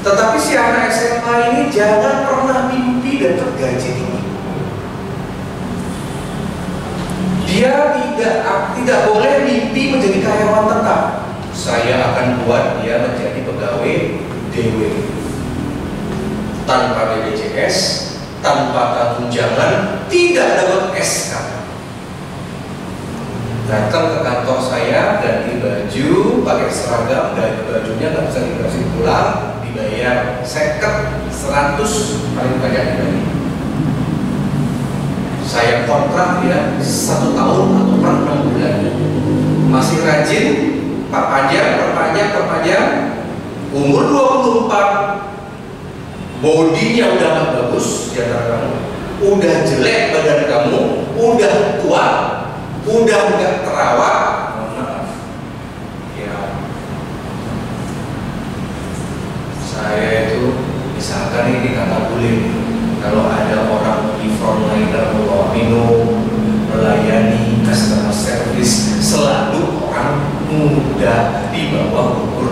Tetapi si anak SMA ini jangan pernah mimpi dapat gaji tinggi. Dia tidak boleh mimpi menjadi karyawan tetap. Saya akan buat dia menjadi pegawai DW tanpa BPJS, tanpa tunjangan, tidak dapat SK. Datang ke kantor saya, ganti baju, pakai seragam, dan bajunya nggak bisa dikasih pulang, dibayar seket 100 paling banyak dibayar. Saya kontrak dia 1 tahun atau per 6 bulan. Masih rajin, perpanjang, umur 24, bodinya udah gak bagus di antara kamu, udah jelek badan kamu, udah tua, udah nggak terawat, mohon maaf. Ya, saya itu misalkan ini kata kulit, kalau ada orang di frontliner membawa minum, melayani customer service, selalu orang muda di bawah umur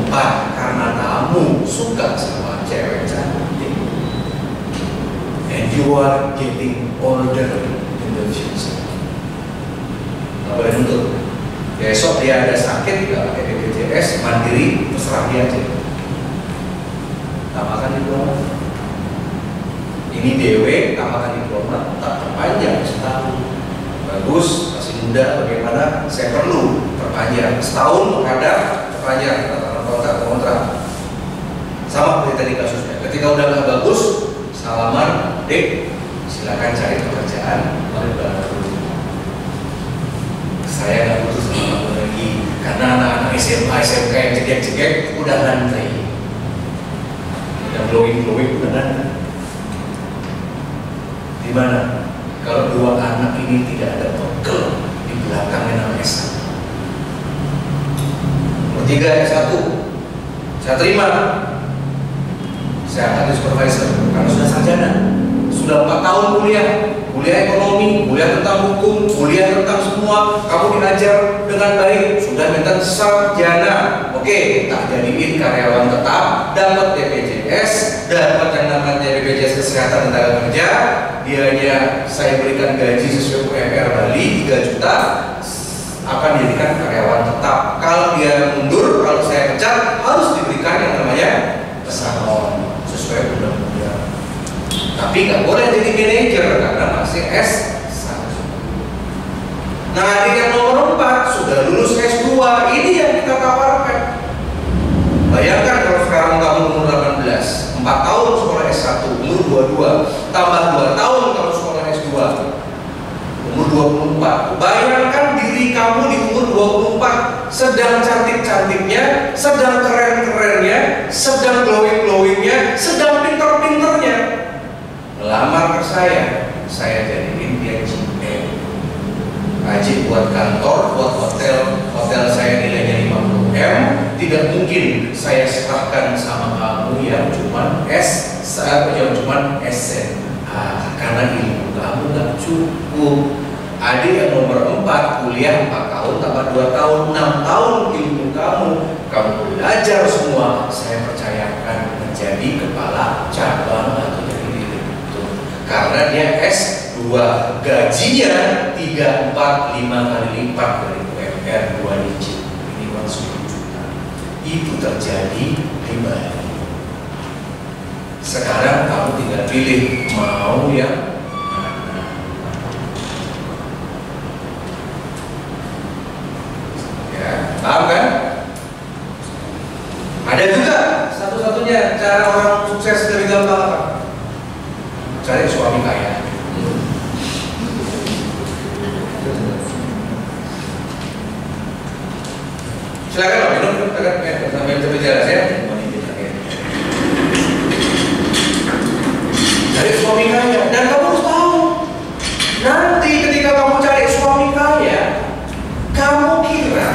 24 karena kamu suka sama cewek cantik. And you are getting older in the future. Nggak boleh nuntut. Besok dia ada sakit, nggak pakai BPJS, mandiri, terserah dia aja. Tambahkan diploma. Ini DW, tambahkan diploma, tak perpanjang setahun. Bagus, masih muda, bagaimana? Saya perlu perpanjang setahun, menghadap perpanjang kontrak. Sama seperti tadi kasusnya. Ketika udah nggak bagus, salaman, dek, silakan cari pekerjaan baru. Saya nggak butuh sama kamu lagi, karena anak-anak SMA, SMK yang cegek-cegek udah ngantri, udah glowing, udah ngantri. Di mana kalau dua anak ini tidak ada bekal di belakangnya nama S1. Nomor 3 S1, saya terima. Saya akan jadi supervisor karena sudah sarjana, sudah 4 tahun kuliah ekonomi, kuliah tentang hukum, kuliah tentang semua. Kamu diajar dengan baik, sudah minta sarjana. Oke, tak jadiin karyawan tetap, dapat BPJS, dapat yang namanya BPJS Kesehatan Tenaga Kerja. Dianya saya berikan gaji sesuai UMR Bali 3 juta, akan dijadikan karyawan tetap. Kalau dia mundur, kalau saya pecat, harus diberikan yang namanya pesangon sesuai undang-undang. Tapi nggak boleh jadi manajer karena masih S1. Nah, adik yang nomor 4 sudah lulus S2, ini yang kita tawarkan. Bayangkan kalau sekarang kamu umur 18, 4 tahun sekolah S1, umur 22, tambah 2 tahun kalau sekolah S2, umur 24. Bayangkan diri kamu di umur 24, sedang cantik-cantiknya, sedang keren-kerennya, sedang glowing-glowingnya, sedang pinter-pinternya. Melamar ke saya jadiin dia GM. Haji buat kantor, buat hotel saya nilainya 50M. Tidak mungkin saya serahkan sama kamu yang cuma SMA, karena ilmu kamu gak cukup. Adik yang nomor 4 kuliah 4 tahun tambah 2 tahun 6 tahun ilmu kamu belajar semua. Saya percayakan menjadi kepala cabang atau jadi direktur karena dia S2, gajinya 3, 4, 5 kali lipat dari UMR 2 digit, minimal 10 juta. Itu terjadi di Bali. Sekarang kamu tinggal pilih mau yang mana. Ya, paham kan? Ada juga satu-satunya cara orang sukses dari gampang apa? Cari suami kaya. Silakan Pak minum, sambil berbicara saya. Cari suami kaya, dan kamu harus tahu nanti ketika kamu cari suami kaya, kamu kira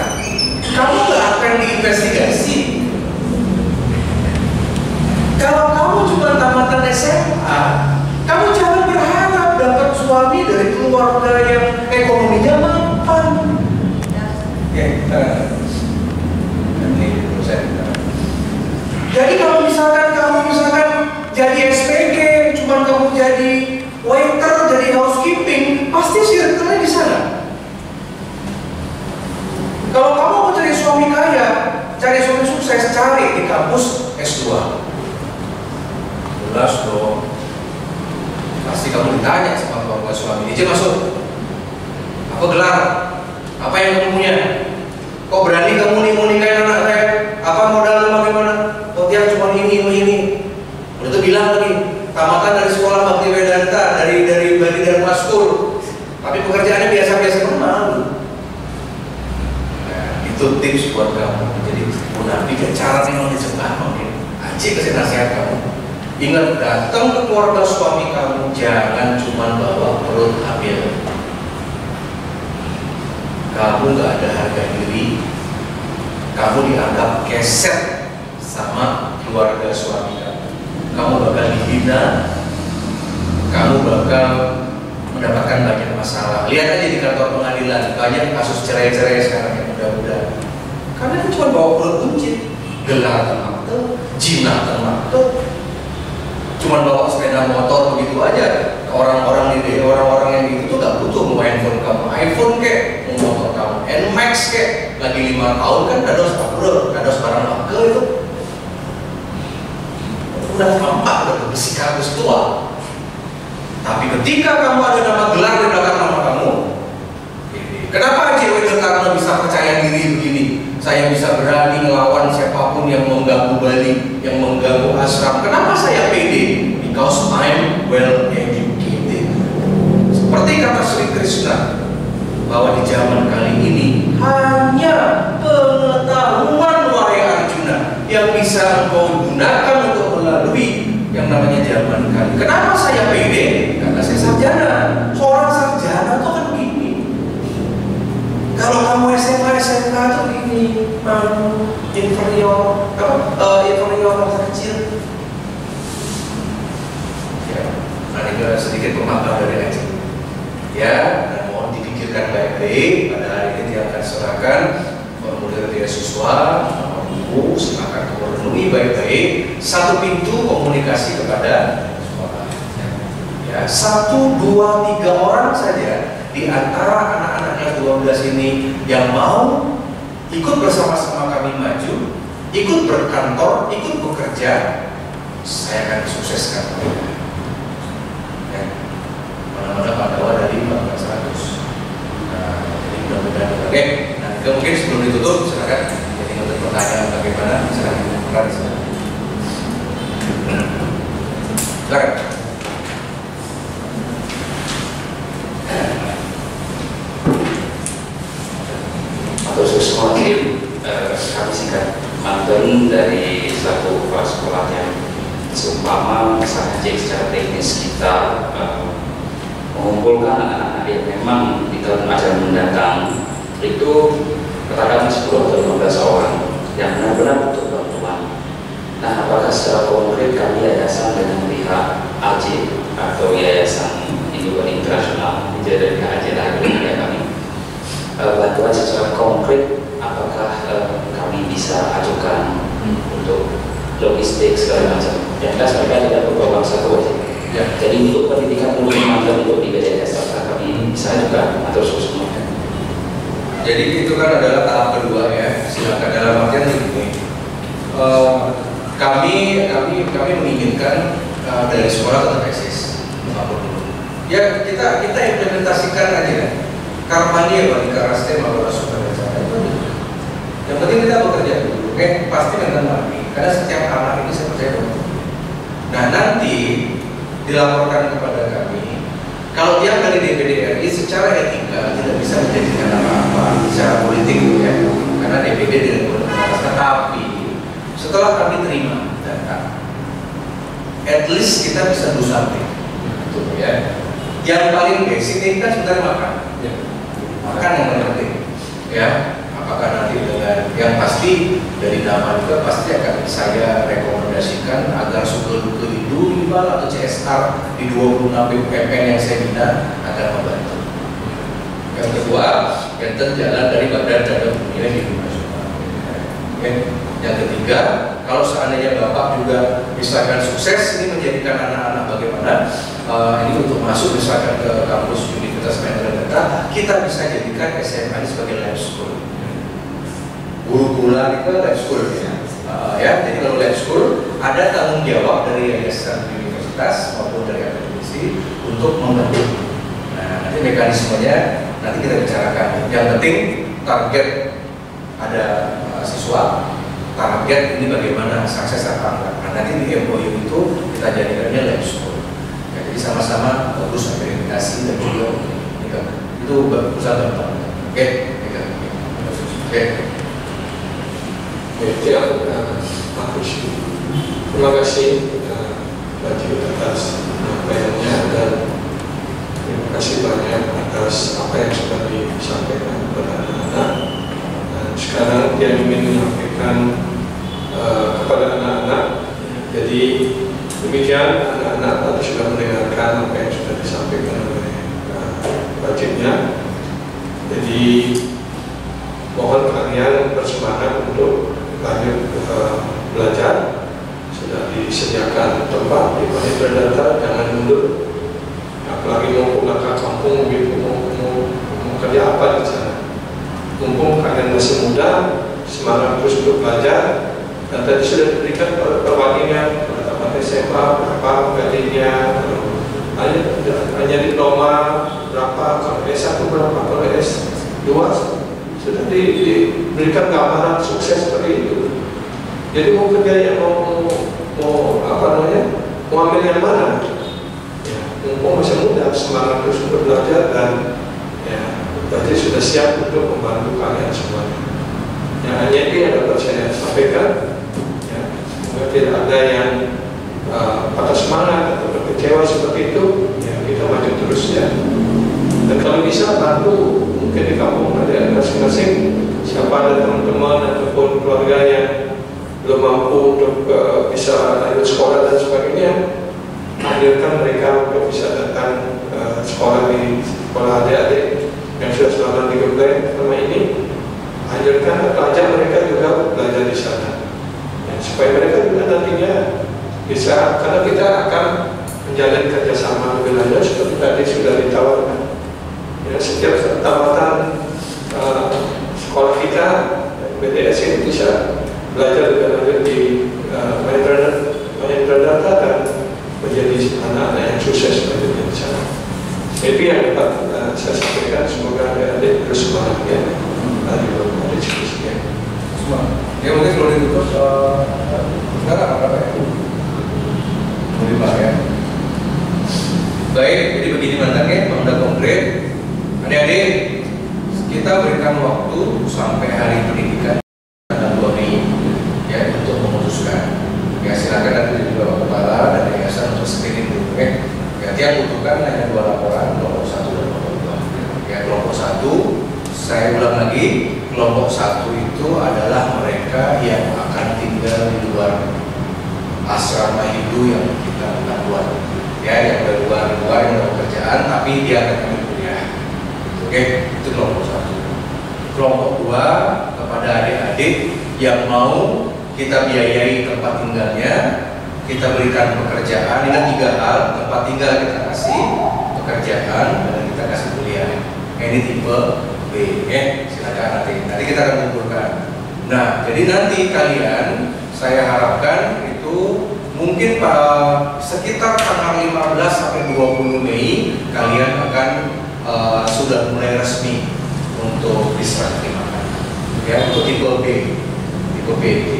kamu gak akan diinvestigasi. Kalau kamu cuma tamatan SMA, kamu jangan berharap dapat suami dari keluarga yang ekonominya mapan. Ya, nanti saya. Jadi kalau misalkan kamu jadi SPG, cuman kamu jadi waiter, jadi housekeeping, pasti circle-nya di sana. Kalau kamu mau cari suami kaya, cari suami sukses, cari di kampus S2. Jelas dong. Pasti kamu ditanya sama keluarga suami, "Ije masuk. Apa gelar? Apa yang kamu punya? Kok berani kamu nih mau nikahin anak saya? Apa modalnya bagaimana? Oh dia cuma ini. Udah tuh bilang lagi, tamatan dari sekolah Bakti Vedanta, dari Dharma School. Tapi pekerjaannya biasa-biasa, kamu malu. Nah, itu tips buat kamu. Jadi munafik cara yang dicegah mungkin. Aji kasih nasihat kamu. Ingat, datang ke keluarga suami kamu jangan cuma bawa perut hamil. Kamu gak ada harga diri, kamu dianggap keset sama keluarga suami kamu. Kamu bakal dihina, kamu bakal mendapatkan banyak masalah. Lihat aja di kantor pengadilan, banyak kasus cerai-cerai sekarang yang mudah-mudahan. Karena itu cuma bawa perut buncit, gelar termakte, jinah termakte, cuma bawa sepeda motor begitu aja. Orang-orang yang gitu tuh gak butuh mau handphone kamu, iPhone kek, mau motor kamu, NMAX kek, lagi 5 tahun kan dados barang laku itu. Udah tampak, udah bersih kardus tua. Tapi ketika kamu ada nama gelar di belakang nama kamu, kenapa cewek karena bisa percaya diri begini? Saya bisa berani melawan siapapun yang mengganggu Bali, yang mengganggu ashram. Kenapa saya pede? Because I'm well educated. Seperti kata Sri Krishna, bahwa di zaman kali ini hanya pengetahuan wahai Arjuna yang bisa engkau gunakan untuk melalui yang namanya zaman kali. Kenapa saya pede? Karena saya sarjana. Seorang sarjana itu kan begini. Kalau kamu SMA, SMK itu begini, inferior masa kecil. Ya, ada sedikit pemakaian dari Aceh. Ya, dan mohon dipikirkan baik-baik. Pada hari ini dia akan serahkan formulir beasiswa, nomor buku, silakan penuhi baik-baik. Satu pintu komunikasi kepada sekolah. Ya, 1, 2, 3 orang saja di antara anak-anak yang 12 ini yang mau ikut bersama-sama kami maju, ikut berkantor, ikut bekerja, saya akan sukseskan mereka. Ya. Mana-mana pandawa dari 1400. Nah, jadi mudah-mudahan. Oke, nah mungkin sebelum ditutup, silakan. Jadi untuk pertanyaan bagaimana, silakan dibuka di sana. Silakan. Atau sekolah kami singkat mantan dari satu kepala sekolah yang seumpama misalnya secara teknis kita mengumpulkan anak-anak yang memang di tahun ajaran mendatang itu katakan 10 atau 15 orang yang benar-benar butuh bantuan. Nah, apakah secara konkret kami yayasan dengan pihak AJ atau yayasan Hindu Internasional dari pihak AJ lagi kami bantuan secara konkret, apakah kami bisa ajukan untuk logistik segala macam. Yang jelas mereka tidak berbawa satu aja. Ya. Jadi untuk pendidikan untuk mantan untuk di BDS kami bisa juga atur semua. Jadi itu kan adalah tahap kedua ya. Silakan dalam artian begini. Kami menginginkan dari sekolah tetap eksis. Ya kita implementasikan aja. Karmani bagi karaste maupun asupan cara itu. Yang penting kita bekerja dulu, oke? Pasti dengan mati. Karena setiap anak ini saya percaya betul. Nah nanti dilaporkan kepada kami. Kalau dia dari DPD RI secara etika tidak bisa menjadikan apa-apa secara politik ya, karena DPD tidak boleh membatas. Tetapi setelah kami terima data, at least kita bisa do something, gitu ya. Yang paling basic ini kan sebenarnya makan. Ya. Makan yang paling penting ya, apakah nanti dengan yang pasti dari nama juga pasti akan saya rekomendasikan agar Sukeluke itu atau CSR di 26 BUMN yang saya bina akan membantu. Yang kedua, jalan dari Badan Data Pemilihan Hidup Nasional. Yang ketiga, kalau seandainya Bapak juga misalkan sukses ini menjadikan anak-anak bagaimana ini untuk masuk misalkan ke kampus Universitas Medan, kita bisa jadikan SMA ini sebagai lab school. Guru pula itu lab school ya. Jadi kalau lab school ada tanggung jawab dari yayasan universitas maupun dari akademisi untuk membentuk. Nah, nanti mekanismenya nanti kita bicarakan. Yang penting target ada siswa, target ini bagaimana sukses apa enggak. Nah, nanti di MOU itu kita jadikannya lab school. Ya, jadi sama-sama bagus akreditasi dan juga itu usaha gampang. Oke. Terima kasih Baju atas penyampaiannya dan terima kasih banyak atas apa yang sudah disampaikan kepada anak-anak. Sekarang dia ingin menyampaikan kepada anak-anak. Jadi demikian anak-anak tadi sudah mendengarkan apa yang sudah disampaikan oleh Bajiknya. Jadi mohon kalian bersemangat untuk lanjut belajar. Sudah disediakan tempat di Balai Terdata, jangan mundur. Apalagi mau pulang ke kampung gitu, mau kerja apa di sana. Mumpung kalian masih muda, semangat terus untuk belajar. Dan tadi sudah diberikan perwakilan pertama SMA berapa gajinya, hanya diploma berapa, kalau S1 berapa, kalau S2 sudah diberikan gambaran sukses seperti itu. Jadi mau kerja yang mau ambil yang mana? Ya, mumpung masih muda, semangat terus untuk belajar dan ya, berarti sudah siap untuk membantu kalian semuanya. Ya, hanya ini yang dapat saya sampaikan. Ya, semoga tidak ada yang patah semangat atau kecewa seperti itu. Ya, kita maju terus ya. Dan kalau bisa bantu, mungkin di kampung ada masing-masing siapa ada teman-teman ataupun keluarga yang belum mampu untuk bisa lanjut sekolah dan sebagainya, hadirkan mereka untuk bisa datang sekolah di sekolah adik-adik yang sudah selama 3 bulan selama ini, hadirkan atau ajak mereka juga belajar di sana ya, supaya mereka juga nantinya bisa, karena kita akan menjalin kerjasama lebih lanjut seperti tadi sudah ditawarkan ya, setiap tamatan sekolah kita BTS ini bisa belajar lebih lanjut di Balai Terdata dan menjadi anak-anak yang sukses selanjutnya di sana. Itu yang dapat saya sampaikan. Semoga adik-adik terus semangat ya. Dari beberapa diskusi ya. Ya mungkin kalau ditutup sekarang apa ya? 5 ya. Baik, jadi begini mantannya, udah konkret. Adik-adik, kita berikan waktu sampai hari pendidikan tanggal 2 Mei ya untuk memutuskan. Ya silakan nanti juga kepala dan yayasan untuk screening dulu ya. Ya tiap butuhkan hanya 2 laporan, kelompok 1 dan kelompok 2. Ya kelompok 1, saya ulang lagi, kelompok 1 itu adalah mereka yang akan tinggal di luar asrama Hindu yang kita akan buat. Ya yang dari luar yang ada pekerjaan tapi dia akan ambil kuliah. Oke, itu kelompok 1. Kelompok 2 kepada adik-adik yang mau kita biayai tempat tinggalnya, kita berikan pekerjaan. Ini 3 hal: tempat tinggal kita kasih, pekerjaan, dan kita kasih kuliah. Ini tipe B, ya. Silakan nanti kita akan kumpulkan. Nah, jadi nanti kalian, saya harapkan itu mungkin sekitar tanggal 15 sampai 20 Mei kalian akan sudah mulai resmi untuk diserah terimakan. Ya, untuk tipe B.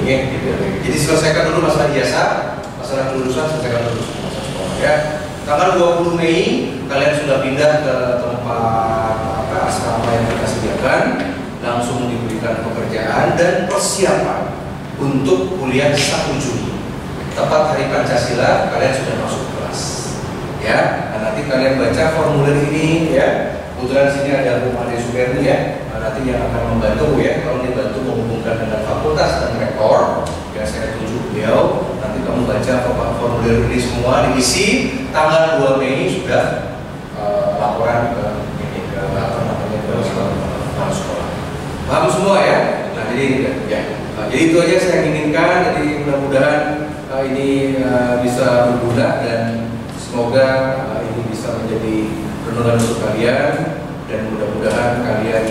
Ya, jadi selesaikan dulu masalah ijazah, masalah kelulusan selesaikan dulu masalah sekolah ya. Tanggal 20 Mei kalian sudah pindah ke tempat asrama yang kita sediakan, langsung diberikan pekerjaan dan persiapan untuk kuliah 1 Juni. Tepat hari Pancasila kalian sudah masuk kelas. Ya, nah, nanti kalian baca formulir ini ya. Kebetulan sini ada Bu Ade Sugerni ya. Nanti yang akan membantu ya, kalau dibantu menghubungkan dengan fakultas dan rektor yang saya tunjuk beliau. Nanti kamu baca formulir ini semua diisi. Tanggal 2 Mei sudah laporan ke sekolah. Paham semua ya? Nah jadi ya. Jadi Jadi itu aja saya inginkan. Jadi mudah-mudahan ini bisa berguna dan semoga ini bisa menjadi renungan untuk kalian, dan mudah-mudahan kalian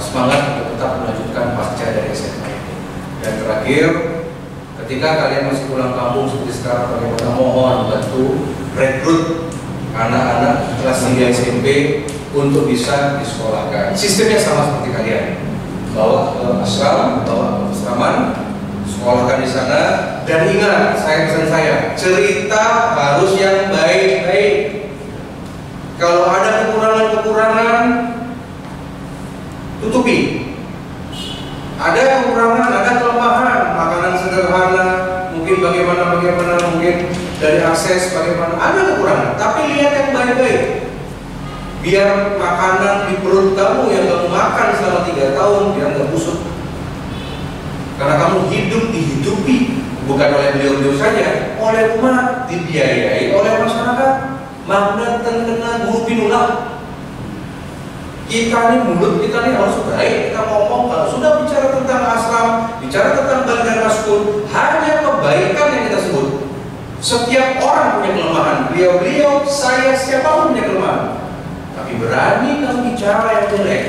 semangat untuk tetap melanjutkan pasca dari SMA ini. Dan terakhir, ketika kalian masih pulang kampung seperti sekarang, bagaimana mohon bantu rekrut anak-anak kelas 3 SMP untuk bisa disekolahkan. Sistemnya sama seperti kalian, bawa ke asram, bawa ke asraman, sekolahkan di sana. Dan ingat, pesan saya, cerita harus yang baik-baik. Kalau ada kekurangan-kekurangan, tutupi. Ada kekurangan, ada kelemahan, makanan sederhana, mungkin bagaimana, mungkin dari akses bagaimana, ada kekurangan. Tapi lihat yang baik-baik. Biar makanan di perut kamu yang kamu makan selama 3 tahun biar nggak busuk. Karena kamu hidup dihidupi bukan oleh beliau-beliau saja, oleh umat, dibiayai oleh masyarakat. Magna terkena guru pinulah. Kita ini mulut kita ini harus baik. Kita ngomong kalau sudah bicara tentang asram, bicara tentang belajar maskul, hanya kebaikan yang kita sebut. Setiap orang punya kelemahan. Beliau-beliau, saya, siapapun punya kelemahan. Tapi berani kamu bicara yang jelek.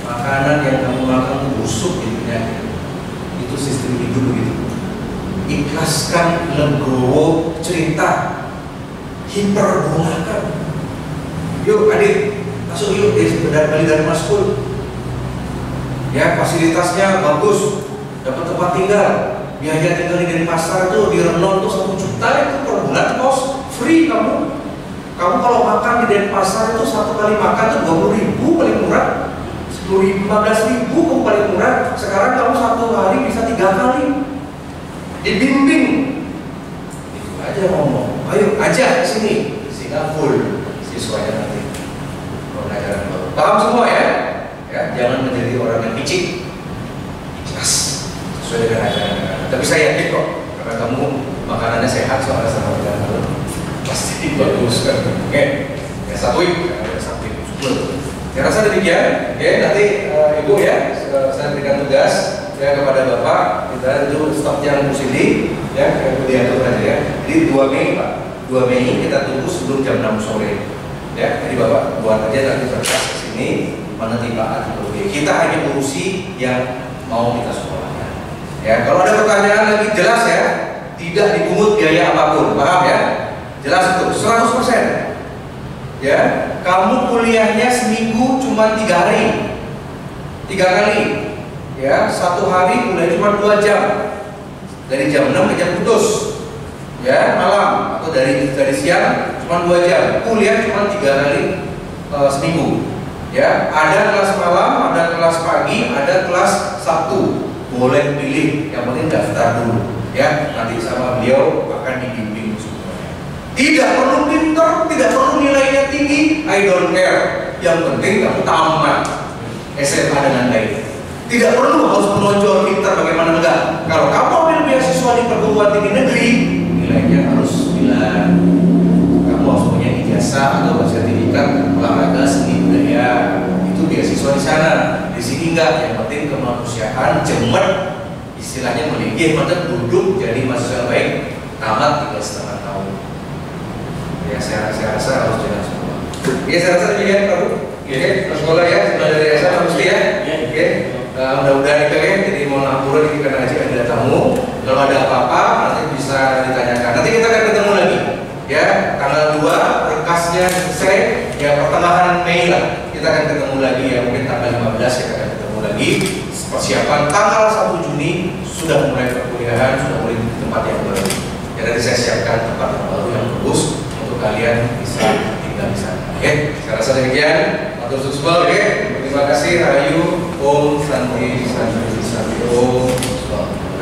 Makanan yang kamu makan itu busuk di penyakit. Itu sistem hidup begitu. Ikhlaskan, legowo, cerita. Hiperbolakan. Yuk adik, masuk yuk dari maskul. Ya, fasilitasnya bagus, dapat tempat tinggal, biaya tinggal di pasar itu di Renon tuh 1 juta itu per bulan kos, free kamu. Kamu kalau makan di Denpasar itu 1 kali makan tuh 20.000 paling murah, 10.000, 15.000 kamu paling murah. Sekarang kamu 1 hari bisa 3 kali, dibimbing. Itu aja ngomong. Ayo ajak ke sini, sehingga full siswanya nanti pembelajaran baru. Paham semua ya? Ya, jangan menjadi orang yang picik, ikhlas sesuai dengan ajaran. Tapi saya yakin kok, karena kamu makanannya sehat soalnya sama dengan pasti bagus kan. Oke, ya satuin, saya rasa demikian. Oke, nanti ibu ya, saya berikan tugas ya kepada bapak. Kita itu stok yang sini ya, diatur aja ya. Jadi 2 Mei Pak, 2 Mei kita tunggu sebelum jam 6 sore. Ya, jadi bapak buat aja nanti berkas ke sini, mana timbaan kita hanya urusi yang mau kita sekolahkan. Ya, kalau ada pertanyaan lagi jelas ya, tidak dipungut biaya apapun, paham ya? Jelas itu, 100%. Ya, kamu kuliahnya seminggu cuma 3 hari, 3 kali. Ya, 1 hari kuliah cuma 2 jam, dari jam 6 ke jam putus. Ya, malam atau dari siang cuma 2 jam. Kuliah cuma 3 kali seminggu. Ya, ada kelas malam, ada kelas pagi, ada kelas Sabtu. Boleh pilih, yang penting daftar dulu. Ya, nanti sama beliau akan dibimbing semuanya. Tidak perlu pintar, tidak perlu nilainya tinggi, I don't care. Yang penting kamu tamat SMA dengan baik. Tidak perlu harus menonjol pintar, bagaimana enggak. Kalau kamu ambil beasiswa di perguruan tinggi negeri, nilainya harus 9. Kamu harus punya ijazah atau sertifikat olahraga seni budaya. Itu beasiswa di sana. Di sini enggak. Yang penting kemanusiaan, jember, istilahnya menggigih, mantap duduk jadi mahasiswa baik, tamat 3,5 tahun. Ya, saya rasa harus jalan semua. Ya, saya rasa demikian Pak Bu. Oke, sekolah ya, sekolah dari SMA mesti ya. Oke. Mudah-mudahan itu ya, jadi mohon ampun ini karena aja ada tamu. Kalau ada apa-apa nanti bisa ditanyakan. Nanti kita akan ketemu lagi. Ya, tanggal 2 berkasnya selesai. Ya, pertengahan Mei lah. Kita akan ketemu lagi ya, mungkin tanggal 15 kita akan ketemu lagi. Persiapan tanggal 1 Juni sudah mulai perkuliahan, sudah mulai di tempat yang baru. Ya, nanti saya siapkan tempat yang baru yang bagus untuk kalian bisa tinggal di sana. Oke, saya rasa demikian. Matur suwun, oke. Terima kasih. Rahayu. Om Santi Santi Santi Om.